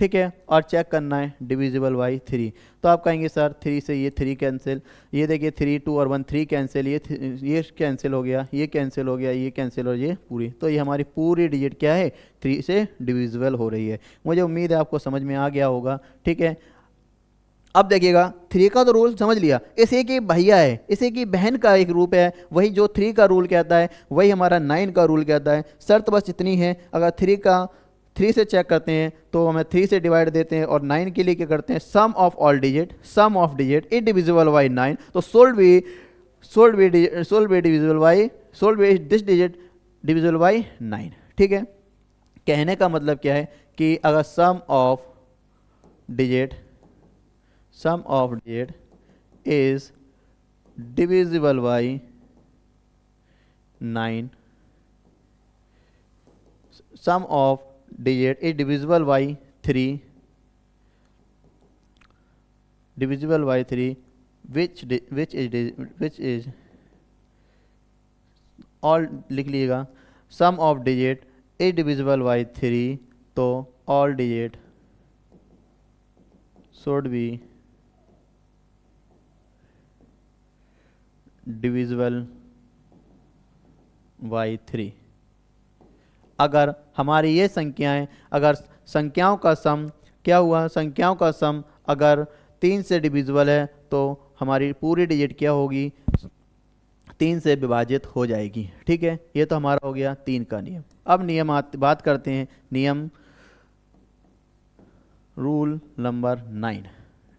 ठीक है। और चेक करना है डिविजिबल बाई 3। तो आप कहेंगे सर 3 से ये 3 कैंसिल, ये देखिए 3 2 और 1 3 कैंसिल, ये कैंसिल हो गया, ये कैंसिल हो गया, ये कैंसिल हो, ये पूरी। तो ये हमारी पूरी डिजिट क्या है 3 से डिविजिबल हो रही है। मुझे उम्मीद है आपको समझ में आ गया होगा, ठीक है। अब देखिएगा 3 का तो रूल समझ लिया, इसी की भैया है, इसी की बहन का एक रूप है, वही जो 3 का रूल कहता है वही हमारा 9 का रूल कहता है। शर्त बस इतनी है, अगर 3 से चेक करते हैं तो हमें 3 से डिवाइड देते हैं और 9 के लिए क्या करते हैं, sum of all digit, sum of digit is divisible by 9। तो should be this digit divisible by 9, ठीक है। कहने का मतलब क्या है कि अगर sum of digit sum of digit is divisible by 9, sum of digit is divisible by 3, divisible by 3, which is all लिख लीजिएगा, sum of digit is divisible by 3, तो all digit should be divisible by 3। अगर हमारी ये संख्याएं, अगर संख्याओं का सम क्या हुआ, संख्याओं का सम अगर 3 से डिविजिबल है तो हमारी पूरी डिजिट क्या होगी, 3 से विभाजित हो जाएगी। ठीक है, ये तो हमारा हो गया 3 का नियम। अब नियम बात करते हैं नियम रूल नंबर 9।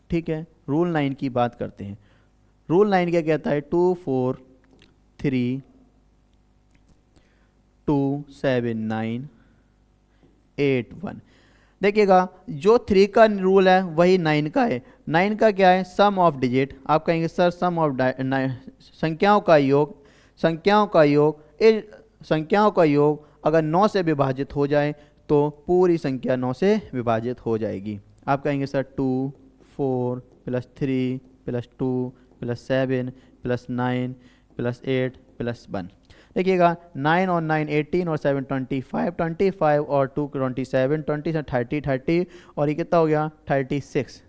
ठीक है, रूल 9 की बात करते हैं। रूल 9 क्या कहता है, 2 4 3 2 7 9 8 1। देखिएगा जो 3 का रूल है वही 9 का है। 9 का क्या है, सम ऑफ डिजिट। आप कहेंगे सर सम ऑफ संख्याओं का योग, संख्याओं का योग, इस संख्याओं का योग अगर 9 से विभाजित हो जाए तो पूरी संख्या 9 से विभाजित हो जाएगी। आप कहेंगे सर 2 4 + 3 + 2 + 7 + 9 + 8 + 1। देखिएगा 9 और 9 18 और 7 25, 25 और 2 27, 20 से 30 30 और ये कितना हो गया 36।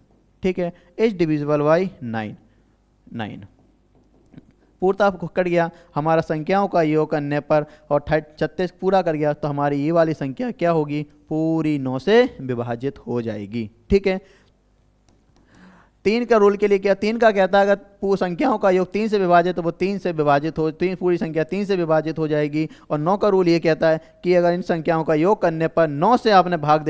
ठीक है, इज डिविजिबल बाई 9 9। पूर्णतः आपको कट गया हमारा संख्याओं का योग करने पर और 36 पूरा कर गया तो हमारी ये वाली संख्या क्या होगी, पूरी 9 से विभाजित हो जाएगी। ठीक है, 3 का रूल के लिए क्या, 3 का कहता है अगर संख्याओं का योग 3 से विभाजित तो वो 3 से विभाजित हो, पूरी संख्या 3 से विभाजित हो जाएगी। और 9 का रूल ये कहता है कि अगर इन संख्याओं का योग करने पर 9 से आपने भाग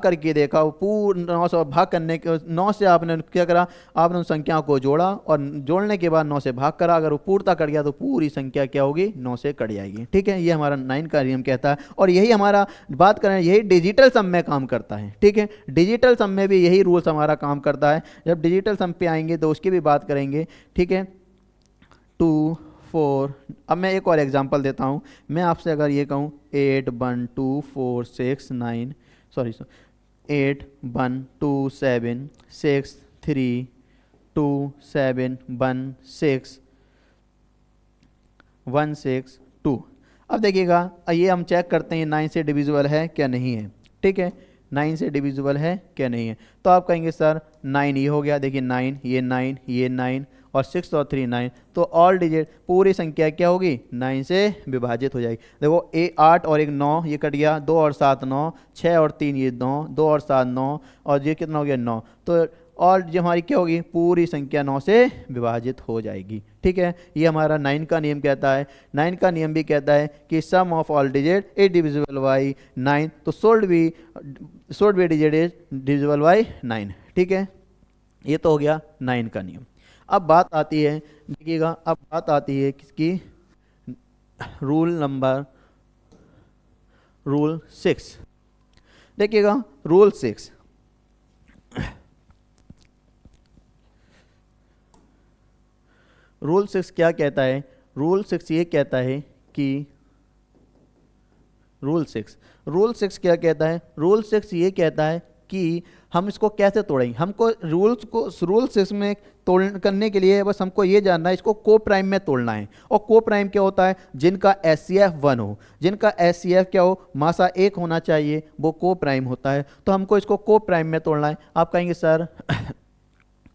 करके देखा, वो पूर्ण 9 से भाग करने के 9 से आपने क्या करा, आपने उन संख्याओं को जोड़ा और जोड़ने के बाद 9 से भाग करा, अगर वो पूर्णता कट गया तो पूरी संख्या क्या होगी, 9 से कट जाएगी। ठीक है, ये हमारा 9 का नियम कहता है और यही हमारा बात करें यही डिजिटल सम में काम करता है। ठीक है, डिजिटल सम में भी यही रूल्स हमारा काम करता है। जब डिजिटल सम पे आएंगे तो उसकी भी बात करेंगे। ठीक है, 2 4, अब मैं एक और एग्जांपल देता हूं। मैं आपसे अगर ये कहूं 8 1 2 4 6 9 सॉरी 8 1 2 7 6 3 2 7 1 6 1 6 2। अब देखिएगा ये हम चेक करते हैं 9 से डिविजिबल है क्या नहीं है। ठीक है, 9 से डिविजिबल है क्या नहीं है, तो आप कहेंगे सर 9 ये हो गया, देखिए 9 ये 9 ये 9 और 6 और 3 9, तो ऑल डिजिट पूरी संख्या क्या होगी, 9 से विभाजित हो जाएगी। देखो 8 और 1 9 ये कट गया, 2 और 7 9, 6 और 3 ये 9, 2 और 7 9 और ये कितना हो गया 9, तो और जो हमारी क्या होगी, पूरी संख्या 9 से विभाजित हो जाएगी। ठीक है, ये हमारा 9 का नियम कहता है। 9 का नियम भी कहता है कि sum of all digit is divisible by 9, तो should be digit is divisible by 9। ठीक है, ये तो हो गया 9 का नियम। अब बात आती है, देखिएगा अब बात आती है किसकी, रूल 6। देखिएगा रूल 6, रूल 6 क्या कहता है, रूल 6 ये कहता है कि रूल 6 क्या कहता है, रूल 6 ये कहता है कि हम इसको कैसे तोड़ेंगे। हमको रूल 6 में करने के लिए बस हमको ये जानना है, इसको को प्राइम में तोड़ना है। और को प्राइम क्या होता है, जिनका SCF 1 हो, जिनका SCF क्या हो, मासा 1 होना चाहिए, वो को प्राइम होता है। तो हमको इसको को प्राइम में तोड़ना है। आप कहेंगे सर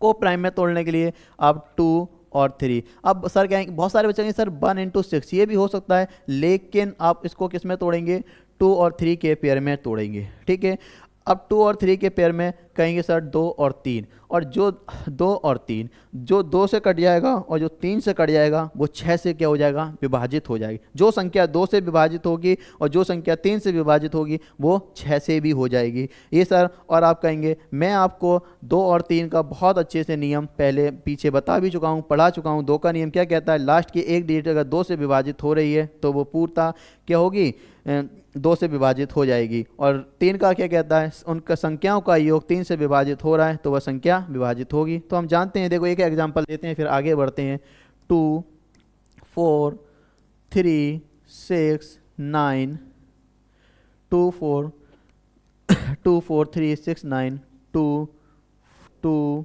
को प्राइम में तोड़ने के लिए आप 2 और 3, अब सर कहेंगे, बहुत सारे बच्चे कहेंगे सर 1 × 6, ये भी हो सकता है, लेकिन आप इसको किस में तोड़ेंगे, 2 और 3 के पेयर में तोड़ेंगे। ठीक है, अब 2 और 3 के पेयर में कहेंगे सर 2 और 3, और जो 2 और 3 जो 2 से कट जाएगा और जो 3 से कट जाएगा वो 6 से क्या हो जाएगा, विभाजित हो जाएगी। जो संख्या 2 से विभाजित होगी और जो संख्या 3 से विभाजित होगी वो 6 से भी हो जाएगी। ये सर, और आप कहेंगे मैं आपको 2 और 3 का बहुत अच्छे से नियम पहले पीछे बता भी चुका हूँ, पढ़ा चुका हूँ। 2 का नियम क्या कहता है, लास्ट की एक डिजिट अगर 2 से विभाजित हो रही है तो वो पूर्णतः क्या होगी, 2 से विभाजित हो जाएगी। और 3 का क्या कहता है, उनका संख्याओं का योग 3 से विभाजित हो रहा है तो वह संख्या विभाजित होगी। तो हम जानते हैं, देखो एक एग्जांपल देते हैं फिर आगे बढ़ते हैं। 2 4 3 6 9 2 4 2 4 3 6 9 2 2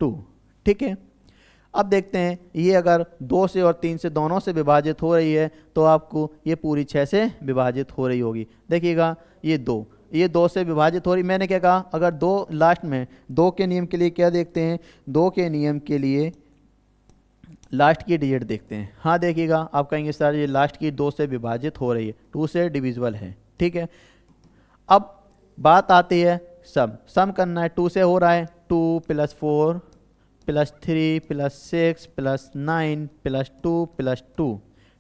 2, ठीक है। अब देखते हैं ये अगर 2 से और 3 से दोनों से विभाजित हो रही है तो आपको ये पूरी 6 से विभाजित हो रही होगी। देखिएगा ये 2 से विभाजित हो रही, मैंने क्या कहा, अगर 2 लास्ट में 2 के नियम के लिए क्या देखते हैं, 2 के नियम के लिए लास्ट की डिजिट देखते हैं। हाँ देखिएगा, आप कहेंगे सर ये लास्ट की 2 से विभाजित हो रही है, 2 से डिविजिबल है, ठीक है। अब बात आती है सम करना है। 2 से हो रहा है 2 + 4 + 3 + 6 + 9 + 2 + 2,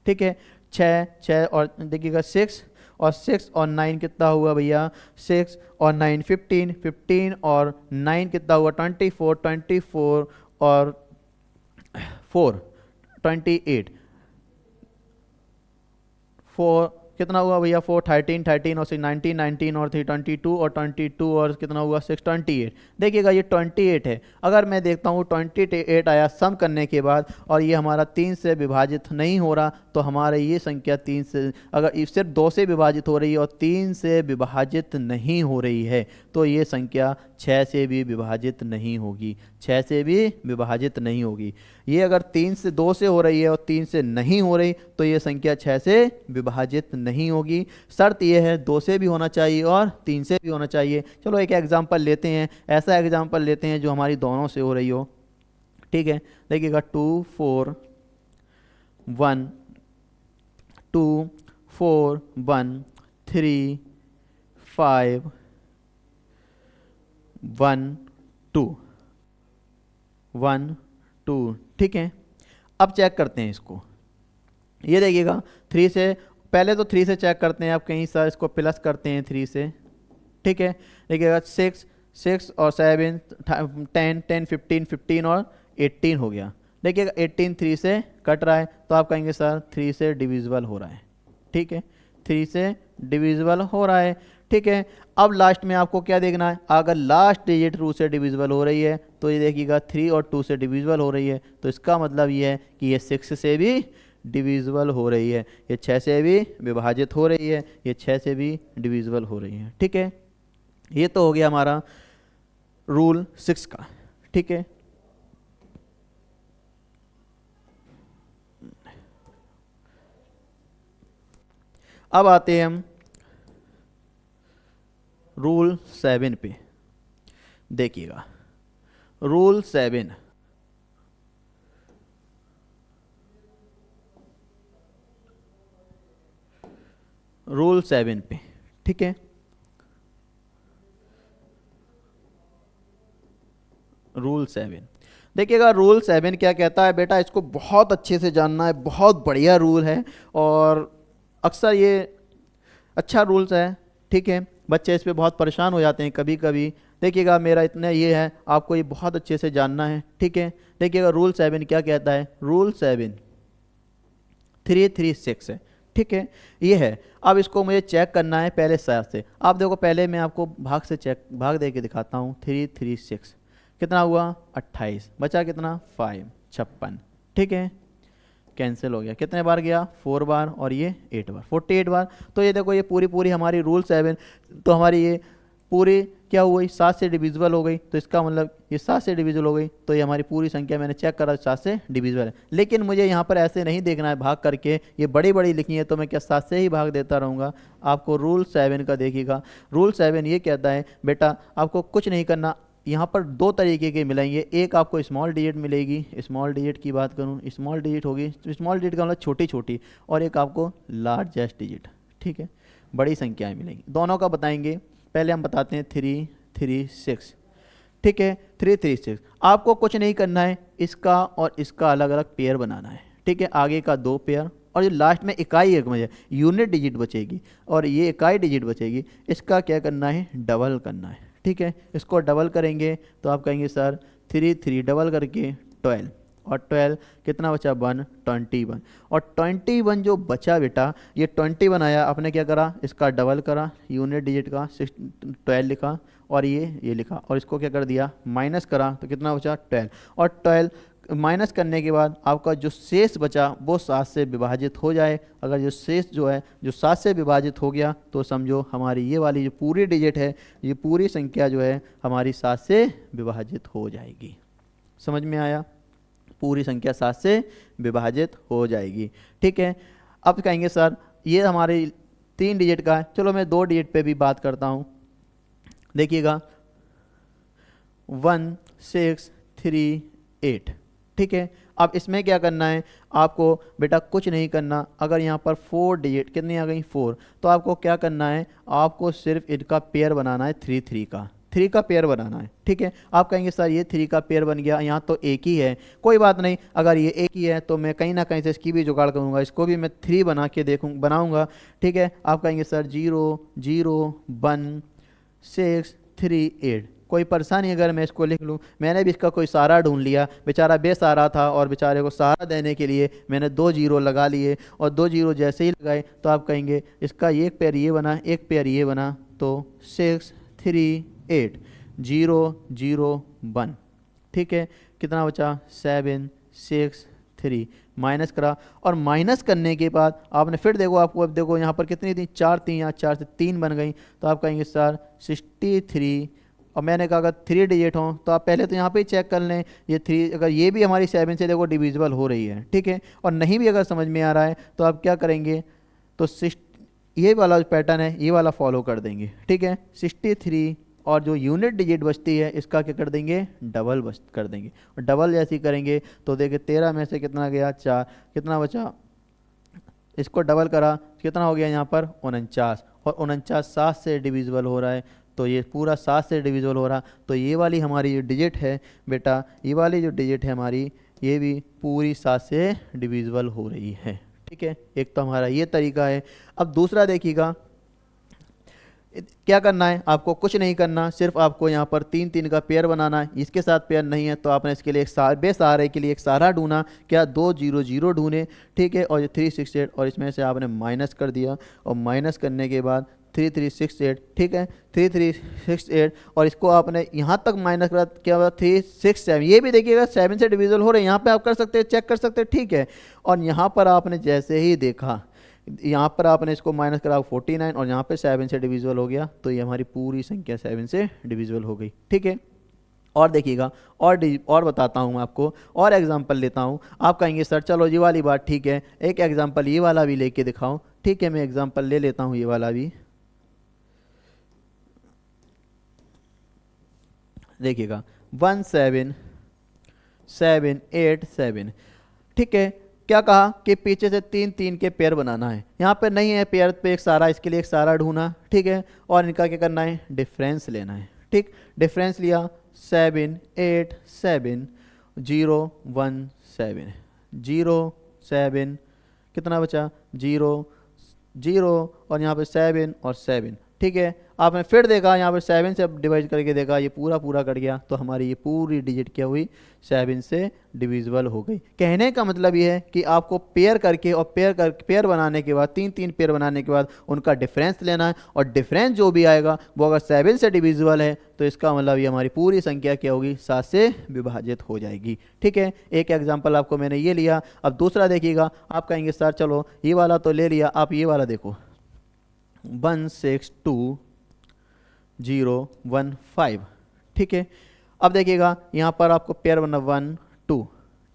ठीक है। 6 और देखिएगा 6 और 9 कितना हुआ भैया, 6 और 9 15, 15 और 9 कितना हुआ 24, 24 और 4 28, 4 कितना हुआ भैया 4 13, 13 और 6 19, 19 और 3 22 और 22 और कितना हुआ 6 28। देखिएगा ये 28 है। अगर मैं देखता हूँ 28 आया सम करने के बाद और ये हमारा 3 से विभाजित नहीं हो रहा, तो हमारे ये संख्या 3 से, अगर सिर्फ 2 से विभाजित हो रही है और 3 से विभाजित नहीं हो रही है तो ये संख्या 6 से भी विभाजित नहीं होगी, 6 से भी विभाजित नहीं होगी। ये अगर 3 से 2 से हो रही है और 3 से नहीं हो रही तो ये संख्या 6 से विभाजित नहीं होगी। शर्त यह है 2 से भी होना चाहिए और 3 से भी होना चाहिए। चलो एक एग्जांपल लेते हैं, ऐसा एग्जांपल लेते हैं जो हमारी दोनों से हो रही हो, ठीक है। देखिएगा 2 4 1 2 4 1 3 5 1 2 1 2, ठीक है। अब चेक करते हैं इसको, ये देखिएगा 3 से, पहले तो 3 से चेक करते हैं, आप कहीं सर इसको प्लस करते हैं 3 से, ठीक है। देखिएगा 6 और 7 10 10 15 15 और 18 हो गया। देखिएगा 18 3 से कट रहा है तो आप कहेंगे सर 3 से डिविजिबल हो रहा है, ठीक है, 3 से डिविजिबल हो रहा है, ठीक है। अब लास्ट में आपको क्या देखना है, अगर लास्ट डिजिट 2 से डिविजिबल हो रही है तो ये देखिएगा 3 और 2 से डिविजिबल हो रही है, तो इसका मतलब ये है कि ये 6 से भी डिविजिबल हो रही है, ये 6 से भी विभाजित हो रही है, ये 6 से भी डिविजिबल हो रही है, ठीक है। ये तो हो गया हमारा रूल 6 का, ठीक है। अब आते हैं हम रूल 7 पे। देखिएगा रूल 7, रूल 7 पे, ठीक है। रूल 7 देखिएगा, रूल 7 क्या कहता है बेटा, इसको बहुत अच्छे से जानना है, बहुत बढ़िया रूल है और अक्सर ये अच्छा रूल्स है, ठीक है। बच्चे इस पे बहुत परेशान हो जाते हैं कभी कभी। देखिएगा मेरा इतना ये है, आपको ये बहुत अच्छे से जानना है, ठीक है। देखिएगा रूल 7 क्या कहता है, रूल 7 336 है, ठीक है, ये है। अब इसको मुझे चेक करना है पहले सर से। आप देखो पहले मैं आपको भाग से भाग दे के दिखाता हूँ। 336 कितना हुआ 28, बचा कितना 5 56, ठीक है, कैंसिल हो गया। कितने बार गया 4 बार और ये 8 बार, 48 बार। तो ये देखो ये पूरी हमारी रूल 7, तो हमारी ये पूरी क्या हुई 7 से डिविजिबल हो गई। तो इसका मतलब ये 7 से डिविजिबल हो गई, तो ये हमारी पूरी संख्या मैंने चेक करा 7 से डिविजिबल है। लेकिन मुझे यहाँ पर ऐसे नहीं देखना है भाग करके, ये बड़ी बड़ी लिखी है तो मैं क्या 7 से ही भाग देता रहूँगा। आपको रूल 7 का देखिएगा, रूल 7 ये कहता है बेटा आपको कुछ नहीं करना। यहाँ पर 2 तरीके के मिलेंगे, एक आपको स्मॉल डिजिट मिलेगी, स्मॉल डिजिट की बात करूँ स्मॉल डिजिट होगी, स्मॉल डिजिट का मतलब छोटी छोटी, और एक आपको लार्जेस्ट डिजिट, ठीक है, बड़ी संख्याएं मिलेंगी। दोनों का बताएंगे। पहले हम बताते हैं 336, ठीक है। 336 आपको कुछ नहीं करना है, इसका और इसका अलग अलग पेयर बनाना है, ठीक है। आगे का 2 पेयर और जो लास्ट में इकाई एक बचे यूनिट डिजिट बचेगी और ये इकाई डिजिट बचेगी, इसका क्या करना है डबल करना है, ठीक है। इसको डबल करेंगे तो आप कहेंगे सर 3 3 डबल करके 12 और 12 कितना बचा 1, 21। और 21 जो बचा बेटा, ये 21 आया, आपने क्या करा, इसका डबल करा, यूनिट डिजिट का 12 लिखा, और ये लिखा, और इसको क्या कर दिया, माइनस करा, तो कितना बचा 12। और 12 माइनस करने के बाद आपका जो शेष बचा वो 7 से विभाजित हो जाए। अगर जो शेष जो है जो 7 से विभाजित हो गया तो समझो हमारी ये वाली जो पूरी डिजिट है, ये पूरी संख्या जो है हमारी 7 से विभाजित हो जाएगी। समझ में आया, पूरी संख्या 7 से विभाजित हो जाएगी। ठीक है, अब कहेंगे सर ये हमारे 3 डिजिट का है, चलो मैं 2 डिजिट पे भी बात करता हूँ। देखिएगा 1 6 3 8। ठीक है, अब इसमें क्या करना है आपको बेटा, कुछ नहीं करना। अगर यहाँ पर 4 डिजिट कितनी आ गई 4, तो आपको क्या करना है, आपको सिर्फ इनका पेयर बनाना है, 3 3 का, 3 का पेयर बनाना है। ठीक है, आप कहेंगे सर ये 3 का पेयर बन गया, यहाँ तो एक ही है, कोई बात नहीं, अगर ये एक ही है तो मैं कहीं ना कहीं से इसकी भी जुगाड़ करूँगा, इसको भी मैं 3 बना के बनाऊँगा। ठीक है, आप कहेंगे सर 0 0 1 6 3 8, कोई परेशानी अगर मैं इसको लिख लूँ, मैंने भी इसका कोई सहारा ढूंढ लिया, बेचारा बेसहारा था और बेचारे को सहारा देने के लिए मैंने 2 0 लगा लिए, और 2 0 जैसे ही लगाए तो आप कहेंगे इसका एक पेयर ये बना, एक पेयर ये बना, तो 6 3 8 0 0 1। ठीक है, कितना बचा 7 6 3, माइनस करा, और माइनस करने के बाद आपने फिर देखो, आपको अब देखो यहाँ पर कितनी थी 4 3, यहाँ 4 से 3 बन गई, तो आप कहेंगे सर 63। और मैंने कहा अगर 3 डिजिट हों तो आप पहले तो यहाँ पे ही चेक कर लें, ये 3 अगर ये भी हमारी 7 से देखो डिविजिबल हो रही है। ठीक है, और नहीं भी अगर समझ में आ रहा है तो आप क्या करेंगे, तो ये वाला जो पैटर्न है ये वाला फॉलो कर देंगे। ठीक है, 63 और जो यूनिट डिजिट बचती है इसका क्या कर देंगे, डबल कर देंगे, और डबल जैसी करेंगे तो देखिए 13 में से कितना गया 4, कितना बचा, इसको डबल करा कितना हो गया यहाँ पर 49, और 49 7 से डिविजिबल हो रहा है, तो ये पूरा 7 से डिविजिबल हो रहा, तो ये वाली हमारी जो डिजिट है बेटा, ये वाली जो डिजिट है हमारी, ये भी पूरी 7 से डिविजिबल हो रही है। ठीक है, एक तो हमारा ये तरीका है। अब दूसरा देखिएगा, क्या करना है आपको, कुछ नहीं करना, सिर्फ आपको यहाँ पर 3 3 का पेयर बनाना है। इसके साथ पेयर नहीं है तो आपने इसके लिए एक बेसहारे के लिए एक सहारा ढूंढना, क्या 2 0 0 ढूंढे। ठीक है, और ये 3 6 8, और इसमें से आपने माइनस कर दिया, और माइनस करने के बाद 3 3 6 8। ठीक है, 3 3 6 8, और इसको आपने यहाँ तक माइनस करा, क्या हुआ 3 6 7, ये भी देखिएगा 7 से डिविजिबल हो रहे हैं, यहाँ पे आप कर सकते हैं, चेक कर सकते हैं। ठीक है, और यहाँ पर आपने जैसे ही देखा, यहाँ पर आपने इसको माइनस करा 49, और यहाँ पे 7 से डिविजिबल हो गया, तो ये हमारी पूरी संख्या 7 से डिविजिबल हो गई। ठीक है, और देखिएगा, और बताता हूँ मैं आपको, और एग्जांपल लेता हूँ। आप कहेंगे सर चलो ये वाली बात ठीक है, एक एग्जांपल ये वाला भी लेके दिखाऊं। ठीक है, मैं एग्जांपल ले लेता हूँ ये वाला भी। देखिएगा 1 7 7 8 7। ठीक है, क्या कहा कि पीछे से 3 3 के पेयर बनाना है, यहाँ पे नहीं है पेयर पे एक सारा, इसके लिए एक सारा ढूंढना। ठीक है, और इनका क्या करना है, डिफरेंस लेना है। ठीक, डिफरेंस लिया 7 8 7 0 1 7 0 7, कितना बचा 0 0, और यहाँ पे 7 और 7। ठीक है, आपने फिर देखा यहाँ पे 7 से डिवाइड करके देखा, ये पूरा पूरा कट गया, तो हमारी ये पूरी डिजिट क्या हुई, 7 से डिविजिबल हो गई। कहने का मतलब ये है कि आपको पेयर करके और पेयर बनाने के बाद 3 3 पेयर बनाने के बाद उनका डिफरेंस लेना है, और डिफरेंस जो भी आएगा वो अगर 7 से डिविजिबल है तो इसका मतलब ये हमारी पूरी संख्या क्या होगी, 7 से विभाजित हो जाएगी। ठीक है, एक एग्जाम्पल आपको मैंने ये लिया। अब दूसरा देखिएगा, आप कहेंगे सर चलो ये वाला तो ले लिया, आप ये वाला देखो 1 6 2 0 1 5। ठीक है, अब देखिएगा यहाँ पर आपको पेयर बनना 1 2।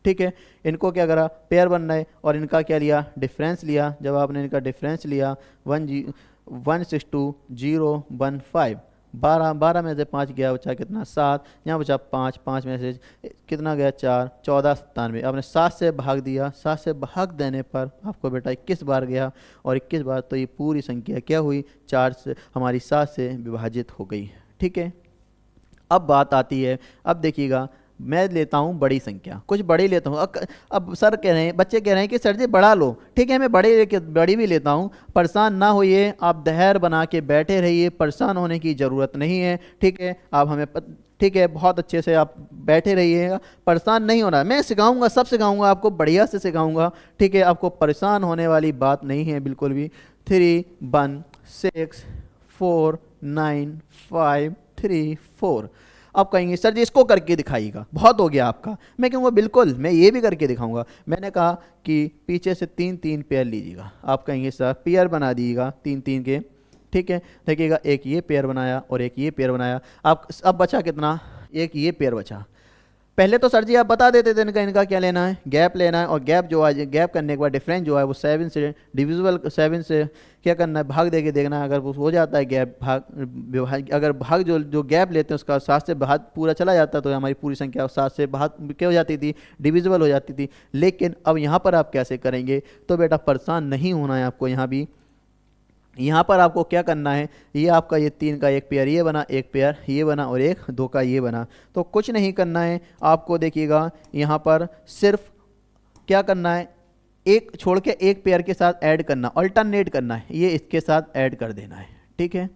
ठीक है, इनको क्या करा, पेयर बनना है, और इनका क्या लिया, डिफरेंस लिया। जब आपने इनका डिफरेंस लिया 1 6 2 0 1 5, 12 में से 5 गया, बचा कितना 7, यहाँ बचा 5, 5 में से कितना गया 4, 14 97। आपने 7 से भाग दिया, 7 से भाग देने पर आपको बेटा 21 बार गया, और 21 बार तो ये पूरी संख्या क्या हुई, 4 से हमारी 7 से विभाजित हो गई। ठीक है, अब बात आती है, अब देखिएगा मैं लेता हूँ बड़ी संख्या, कुछ बड़ी लेता हूँ। अब सर कह रहे हैं, बच्चे कह रहे हैं कि सर जी बड़ा लो। ठीक है, मैं बड़ी भी लेता हूँ, परेशान ना होइए, आप धैर्य बना के बैठे रहिए, परेशान होने की ज़रूरत नहीं है। ठीक है, आप हमें ठीक है, बहुत अच्छे से आप बैठे रहिएगा, परेशान नहीं होना। मैं सिखाऊंगा, सब सिखाऊंगा आपको, बढ़िया से सिखाऊंगा, ठीक है, आपको परेशान होने वाली बात नहीं है बिल्कुल भी। 3 1 6 4 9 5 3 4। आप कहेंगे सर जी इसको करके दिखाइएगा, बहुत हो गया आपका। मैं कहूँगा बिल्कुल मैं ये भी करके दिखाऊंगा। मैंने कहा कि पीछे से 3 3 पेयर लीजिएगा। आप कहेंगे सर पेयर बना दीजिएगा 3 3 के, ठीक है। देखिएगा एक ये पेयर बनाया और एक ये पेयर बनाया। आप अब बचा कितना, एक ये पेयर बचा। पहले तो सर जी आप बता देते थे इनका क्या लेना है, गैप लेना है, और गैप जो है, गैप करने के बाद डिफरेंस जो है वो 7 से डिविजिबल, 7 से क्या करना है, भाग दे के देखना है। अगर वो हो जाता है गैप भाग, अगर भाग जो गैप लेते हैं उसका 7 से भाग पूरा चला जाता है तो हमारी पूरी संख्या 7 से भाग क्या हो जाती थी, डिविजिबल हो जाती थी। लेकिन अब यहाँ पर आप कैसे करेंगे, तो बेटा परेशान नहीं होना है आपको। यहाँ भी, यहाँ पर आपको क्या करना है, ये आपका ये 3 का एक पेयर ये बना, एक पेयर ये बना और एक 2 का ये बना। तो कुछ नहीं करना है आपको, देखिएगा यहाँ पर सिर्फ क्या करना है, एक छोड़ के एक पेयर के साथ ऐड करना, अल्टरनेट करना है, ये इसके साथ ऐड कर देना है, ठीक है।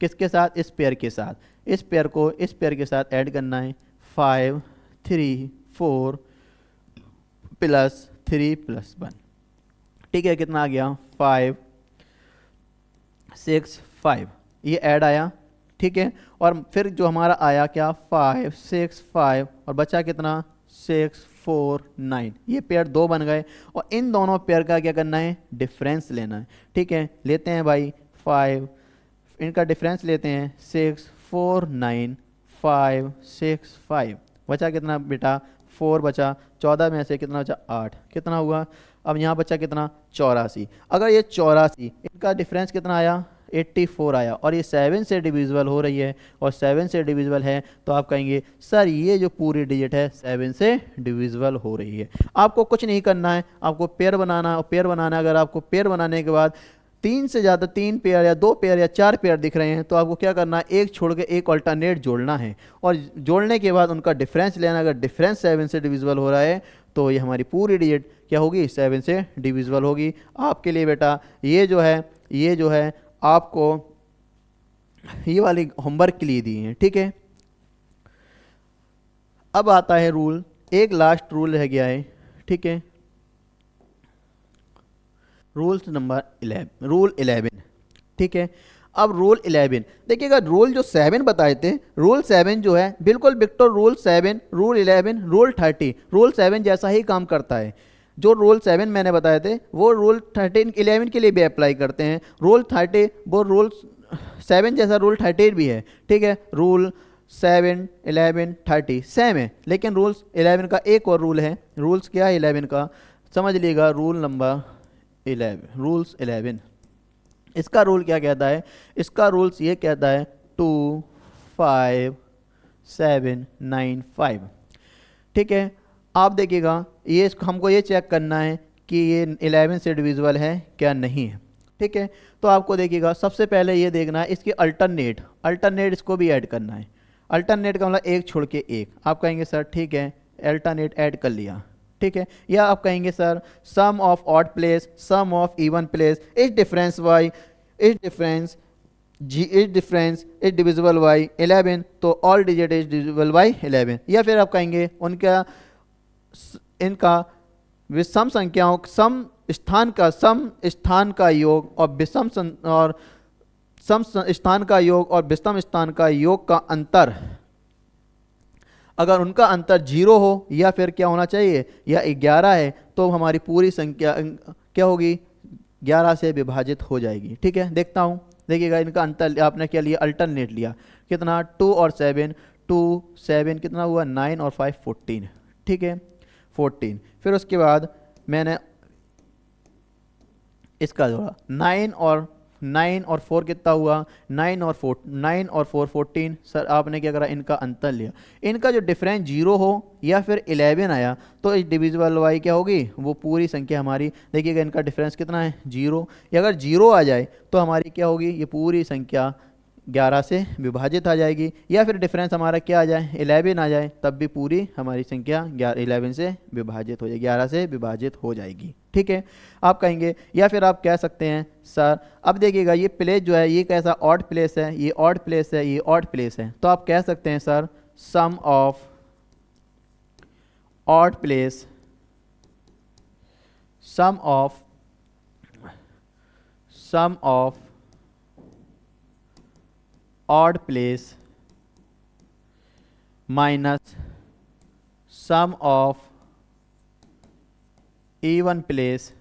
किसके साथ, इस पेयर के साथ, इस पेयर को इस पेयर के साथ ऐड करना है। 5 3 4 प्लस 3 प्लस 1, ठीक है, कितना आ गया 5 6 5, ये ऐड आया, ठीक है। और फिर जो हमारा आया क्या 5 6 5 और बचा कितना 6 4 9, ये पेयर 2 बन गए। और इन दोनों पेयर का क्या करना है, डिफरेंस लेना है, ठीक है। लेते हैं भाई 5, इनका डिफरेंस लेते हैं 6 4 9 5 6 5, बचा कितना बेटा 4 बचा, 14 में से कितना बचा 8, कितना हुआ। अब यहाँ बचा कितना 84। अगर ये 84, इनका डिफरेंस कितना आया 84 आया, और ये 7 से डिविजिबल हो रही है, और 7 से डिविजिबल है, तो आप कहेंगे सर ये जो पूरी डिजिट है 7 से डिविजिबल हो रही है। आपको कुछ नहीं करना है, आपको पेयर बनाना है। और पेयर बनाना है, अगर आपको पेयर बनाने के बाद 3 से ज़्यादा 3 पेयर या 2 पेयर या 4 पेयर दिख रहे हैं, तो आपको क्या करना है, एक छोड़ के एक अल्टरनेट जोड़ना है, और जोड़ने के बाद उनका डिफरेंस लेना। अगर डिफरेंस 7 से डिविजिबल हो रहा है तो ये हमारी पूरी डिजिट क्या होगी, 7 से डिविजिबल होगी। आपके लिए बेटा ये जो है आपको ये वाली होमवर्क के लिए दी है, ठीक है। अब आता है रूल, एक लास्ट रूल रह गया है, ठीक है। रूल नंबर 11, रूल 11, ठीक है। अब रूल 11 देखिएगा, रूल जो 7 बताए थे, रूल 7 जो है बिल्कुल विक्टर रूल 7, रूल 11, रूल 30, रूल 7 जैसा ही काम करता है। जो रूल 7 मैंने बताए थे वो रूल 13 11 के लिए भी अप्लाई करते हैं। रूल 30 वो रूल 7 जैसा रूल 30 भी है, ठीक है। रूल 7 11 30 सेम है, लेकिन रूल्स 11 का एक और रूल है। रूल्स क्या है 11 का, समझ लीजिएगा। रूल नंबर 11, रूल्स 11, इसका रूल क्या कहता है, इसका रूल्स ये कहता है 2 5 7 9 5, ठीक है। आप देखिएगा ये हमको ये चेक करना है कि ये 11 से डिविजिबल है क्या नहीं है, ठीक है। तो आपको देखिएगा सबसे पहले ये देखना है इसके अल्टरनेट इसको भी ऐड करना है। अल्टरनेट का मतलब एक छोड़ के एक। आप कहेंगे सर ठीक है अल्टरनेट ऐड कर लिया, ठीक है। या आप कहेंगे sir sum of odd place, sum of even place, is difference Y, is difference G, is difference is divisible by 11, तो all digit is divisible by 11। या फिर आप कहेंगे इनका विषम संख्याओं सम स्थान का योग और सम स्थान का योग और विषम स्थान का योग का अंतर, अगर उनका अंतर 0 हो या फिर क्या होना चाहिए या 11 है, तो हमारी पूरी संख्या क्या होगी 11 से विभाजित हो जाएगी, ठीक है। देखता हूँ, देखिएगा इनका अंतर आपने क्या लिया, अल्टरनेट लिया, कितना 2 और 7, 2 7 कितना हुआ 9 और 5 14, ठीक है 14। फिर उसके बाद मैंने इसका जोड़ा 9 और 4 कितना हुआ 9 और 4 14। सर आपने क्या करा, इनका अंतर लिया। इनका जो डिफरेंस 0 हो या फिर 11 आया तो इस डिविजिबल वाई क्या होगी, वो पूरी संख्या हमारी, देखिएगा इनका डिफरेंस कितना है 0। अगर 0 आ जाए तो हमारी क्या होगी, ये पूरी संख्या 11 से विभाजित आ जाएगी। या फिर डिफरेंस हमारा क्या आ जाए 11 आ जाए, तब भी पूरी हमारी संख्या 11 से विभाजित हो जाएगी, 11 से विभाजित हो जाएगी, ठीक है। आप कहेंगे या फिर आप कह सकते हैं सर अब देखिएगा ये प्लेस जो है ये कैसा ऑड प्लेस है, ये ऑड प्लेस है, ये ऑड प्लेस है, तो आप कह सकते हैं sir sum of odd place, sum of odd place minus sum of even place,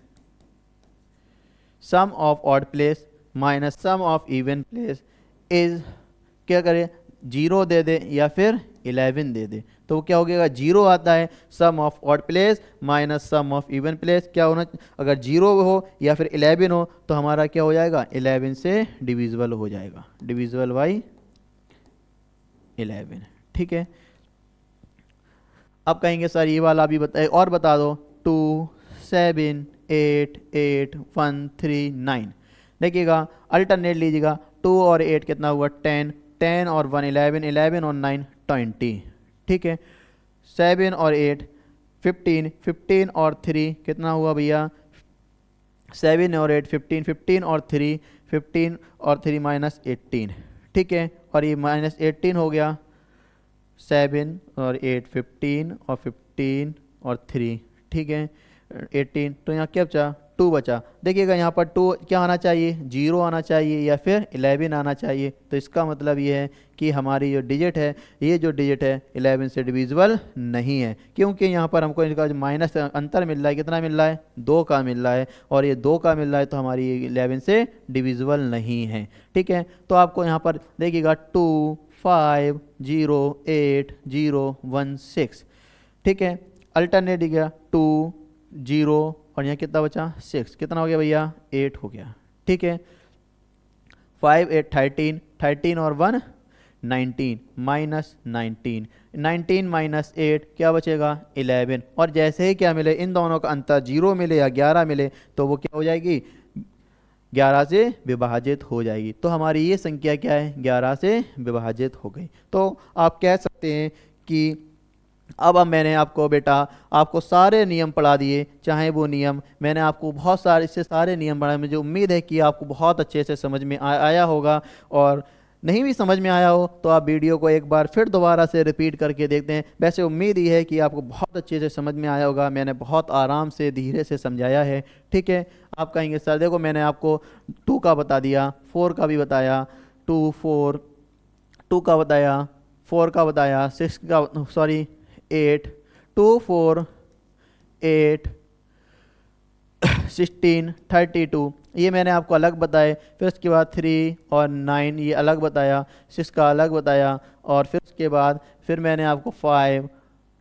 sum of odd place minus sum of even place is, क्या करें, 0 दे दे या फिर 11 दे दे, तो क्या हो गया, 0 आता है, sum of odd place minus sum of even place क्या होना, अगर 0 हो या फिर 11 हो तो हमारा क्या हो जाएगा, 11 से डिविजिबल हो जाएगा, डिविजिबल बाई 11। ठीक है, अब कहेंगे सर ये वाला भी बताए और बता दो, 2 7 8 8 1 3 9, देखिएगा अल्टरनेट लीजिएगा, 2 और 8 कितना हुआ 10, 10 और 1 11, 11 और 9 20। ठीक है, 7 और 8 15, 15 और 3 कितना हुआ भैया, 7 और 8 15, 15 और 3 15 और 3 माइनस 18। ठीक है, और ये माइनस 18 हो गया, 7 और 8 15 और 15 और 3, ठीक है 18, तो यहाँ क्या बचा, 2 बचा। देखिएगा यहाँ पर 2 क्या आना चाहिए, 0 आना चाहिए या फिर 11 आना चाहिए, तो इसका मतलब ये है कि हमारी जो डिजिट है, ये जो डिजिट है 11 से डिविजिबल नहीं है, क्योंकि यहाँ पर हमको इनका जो माइनस अंतर मिल रहा है, कितना मिल रहा है, 2 का मिल रहा है, और ये 2 का मिल रहा है, तो हमारी 11 से डिविजिबल नहीं है। ठीक है, तो आपको यहाँ पर देखिएगा 2 5 0 8 0 1 6, ठीक है, अल्टरनेट गया 2 0 और यहाँ कितना बचा 6, कितना हो गया भैया 8 हो गया। ठीक है, 5 8 13, 13 और 1 19 माइनस 19, 19 माइनस 8 क्या बचेगा 11, और जैसे ही क्या मिले, इन दोनों का अंतर 0 मिले या 11 मिले, तो वो क्या हो जाएगी 11 से विभाजित हो जाएगी। तो हमारी ये संख्या क्या है, 11 से विभाजित हो गई। तो आप कह सकते हैं कि अब मैंने आपको बेटा आपको सारे नियम पढ़ा दिए, चाहे वो नियम मैंने आपको बहुत सारे इससे सारे नियम पढ़ाए, मुझे उम्मीद है कि आपको बहुत अच्छे से समझ में आया होगा, और नहीं भी समझ में आया हो तो आप वीडियो को एक बार फिर दोबारा से रिपीट करके देखते हैं। वैसे उम्मीद ही है कि आपको बहुत अच्छे से समझ में आया होगा, मैंने बहुत आराम से धीरे से समझाया है। ठीक है, आप कहेंगे सर देखो मैंने आपको 2 का बता दिया, 4 का भी बताया, 2 4 2 का बताया, 4 का बताया, 6 का सॉरी 8 2 4 8 16 32 ये मैंने आपको अलग बताए। फिर उसके बाद 3 और 9 ये अलग बताया, 6 का अलग बताया, और फिर उसके बाद फिर मैंने आपको 5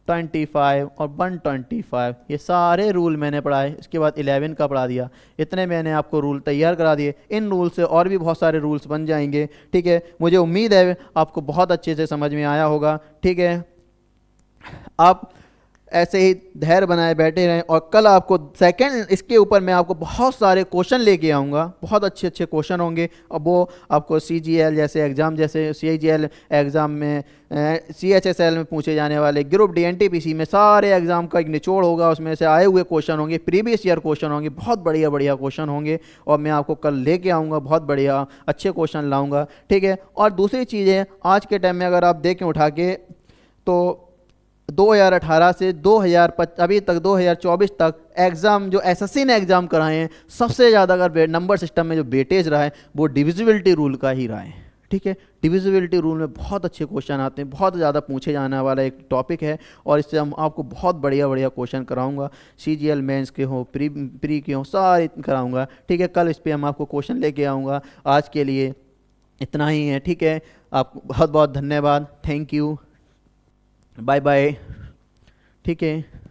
25 और 125 ये सारे रूल मैंने पढ़ाए। इसके बाद 11 का पढ़ा दिया। इतने मैंने आपको रूल तैयार करा दिए। इन रूल से और भी बहुत सारे रूल्स बन जाएंगे। ठीक है, मुझे उम्मीद है आपको बहुत अच्छे से समझ में आया होगा। ठीक है, आप ऐसे ही धैर्य बनाए बैठे रहें, और कल आपको सेकंड इसके ऊपर मैं आपको बहुत सारे क्वेश्चन लेके आऊँगा, बहुत अच्छे अच्छे क्वेश्चन होंगे। और वो आपको CGL जैसे एग्ज़ाम, जैसे CGL एग्ज़ाम में, CHSL में पूछे जाने वाले, ग्रुप D NTPC में सारे एग्ज़ाम का एक निचोड़ होगा, उसमें से आए हुए क्वेश्चन होंगे, प्रीवियस ईयर क्वेश्चन होंगे, बहुत बढ़िया बढ़िया क्वेश्चन होंगे, और मैं आपको कल लेके आऊँगा, बहुत बढ़िया अच्छे क्वेश्चन लाऊँगा। ठीक है, और दूसरी चीज़ है, आज के टाइम में अगर आप देखें उठा के, तो 2018 से 2005 अभी तक 2024 तक एग्ज़ाम जो SSC ने एग्ज़ाम कराए हैं, सबसे ज़्यादा अगर नंबर सिस्टम में जो वेटेज रहा है वो डिविजिबिलिटी रूल का ही रहा है। ठीक है, डिविजिबिलिटी रूल में बहुत अच्छे क्वेश्चन आते हैं, बहुत ज़्यादा पूछे जाने वाला एक टॉपिक है, और इससे हम आपको बहुत बढ़िया बढ़िया क्वेश्चन कराऊंगा। CGL मेंस के हो, प्री के हो, सारे कराऊंगा। ठीक है, कल इस पर हम आपको क्वेश्चन लेके आऊँगा। आज के लिए इतना ही है। ठीक है, आपको बहुत बहुत धन्यवाद, थैंक यू, बाय बाय। ठीक है।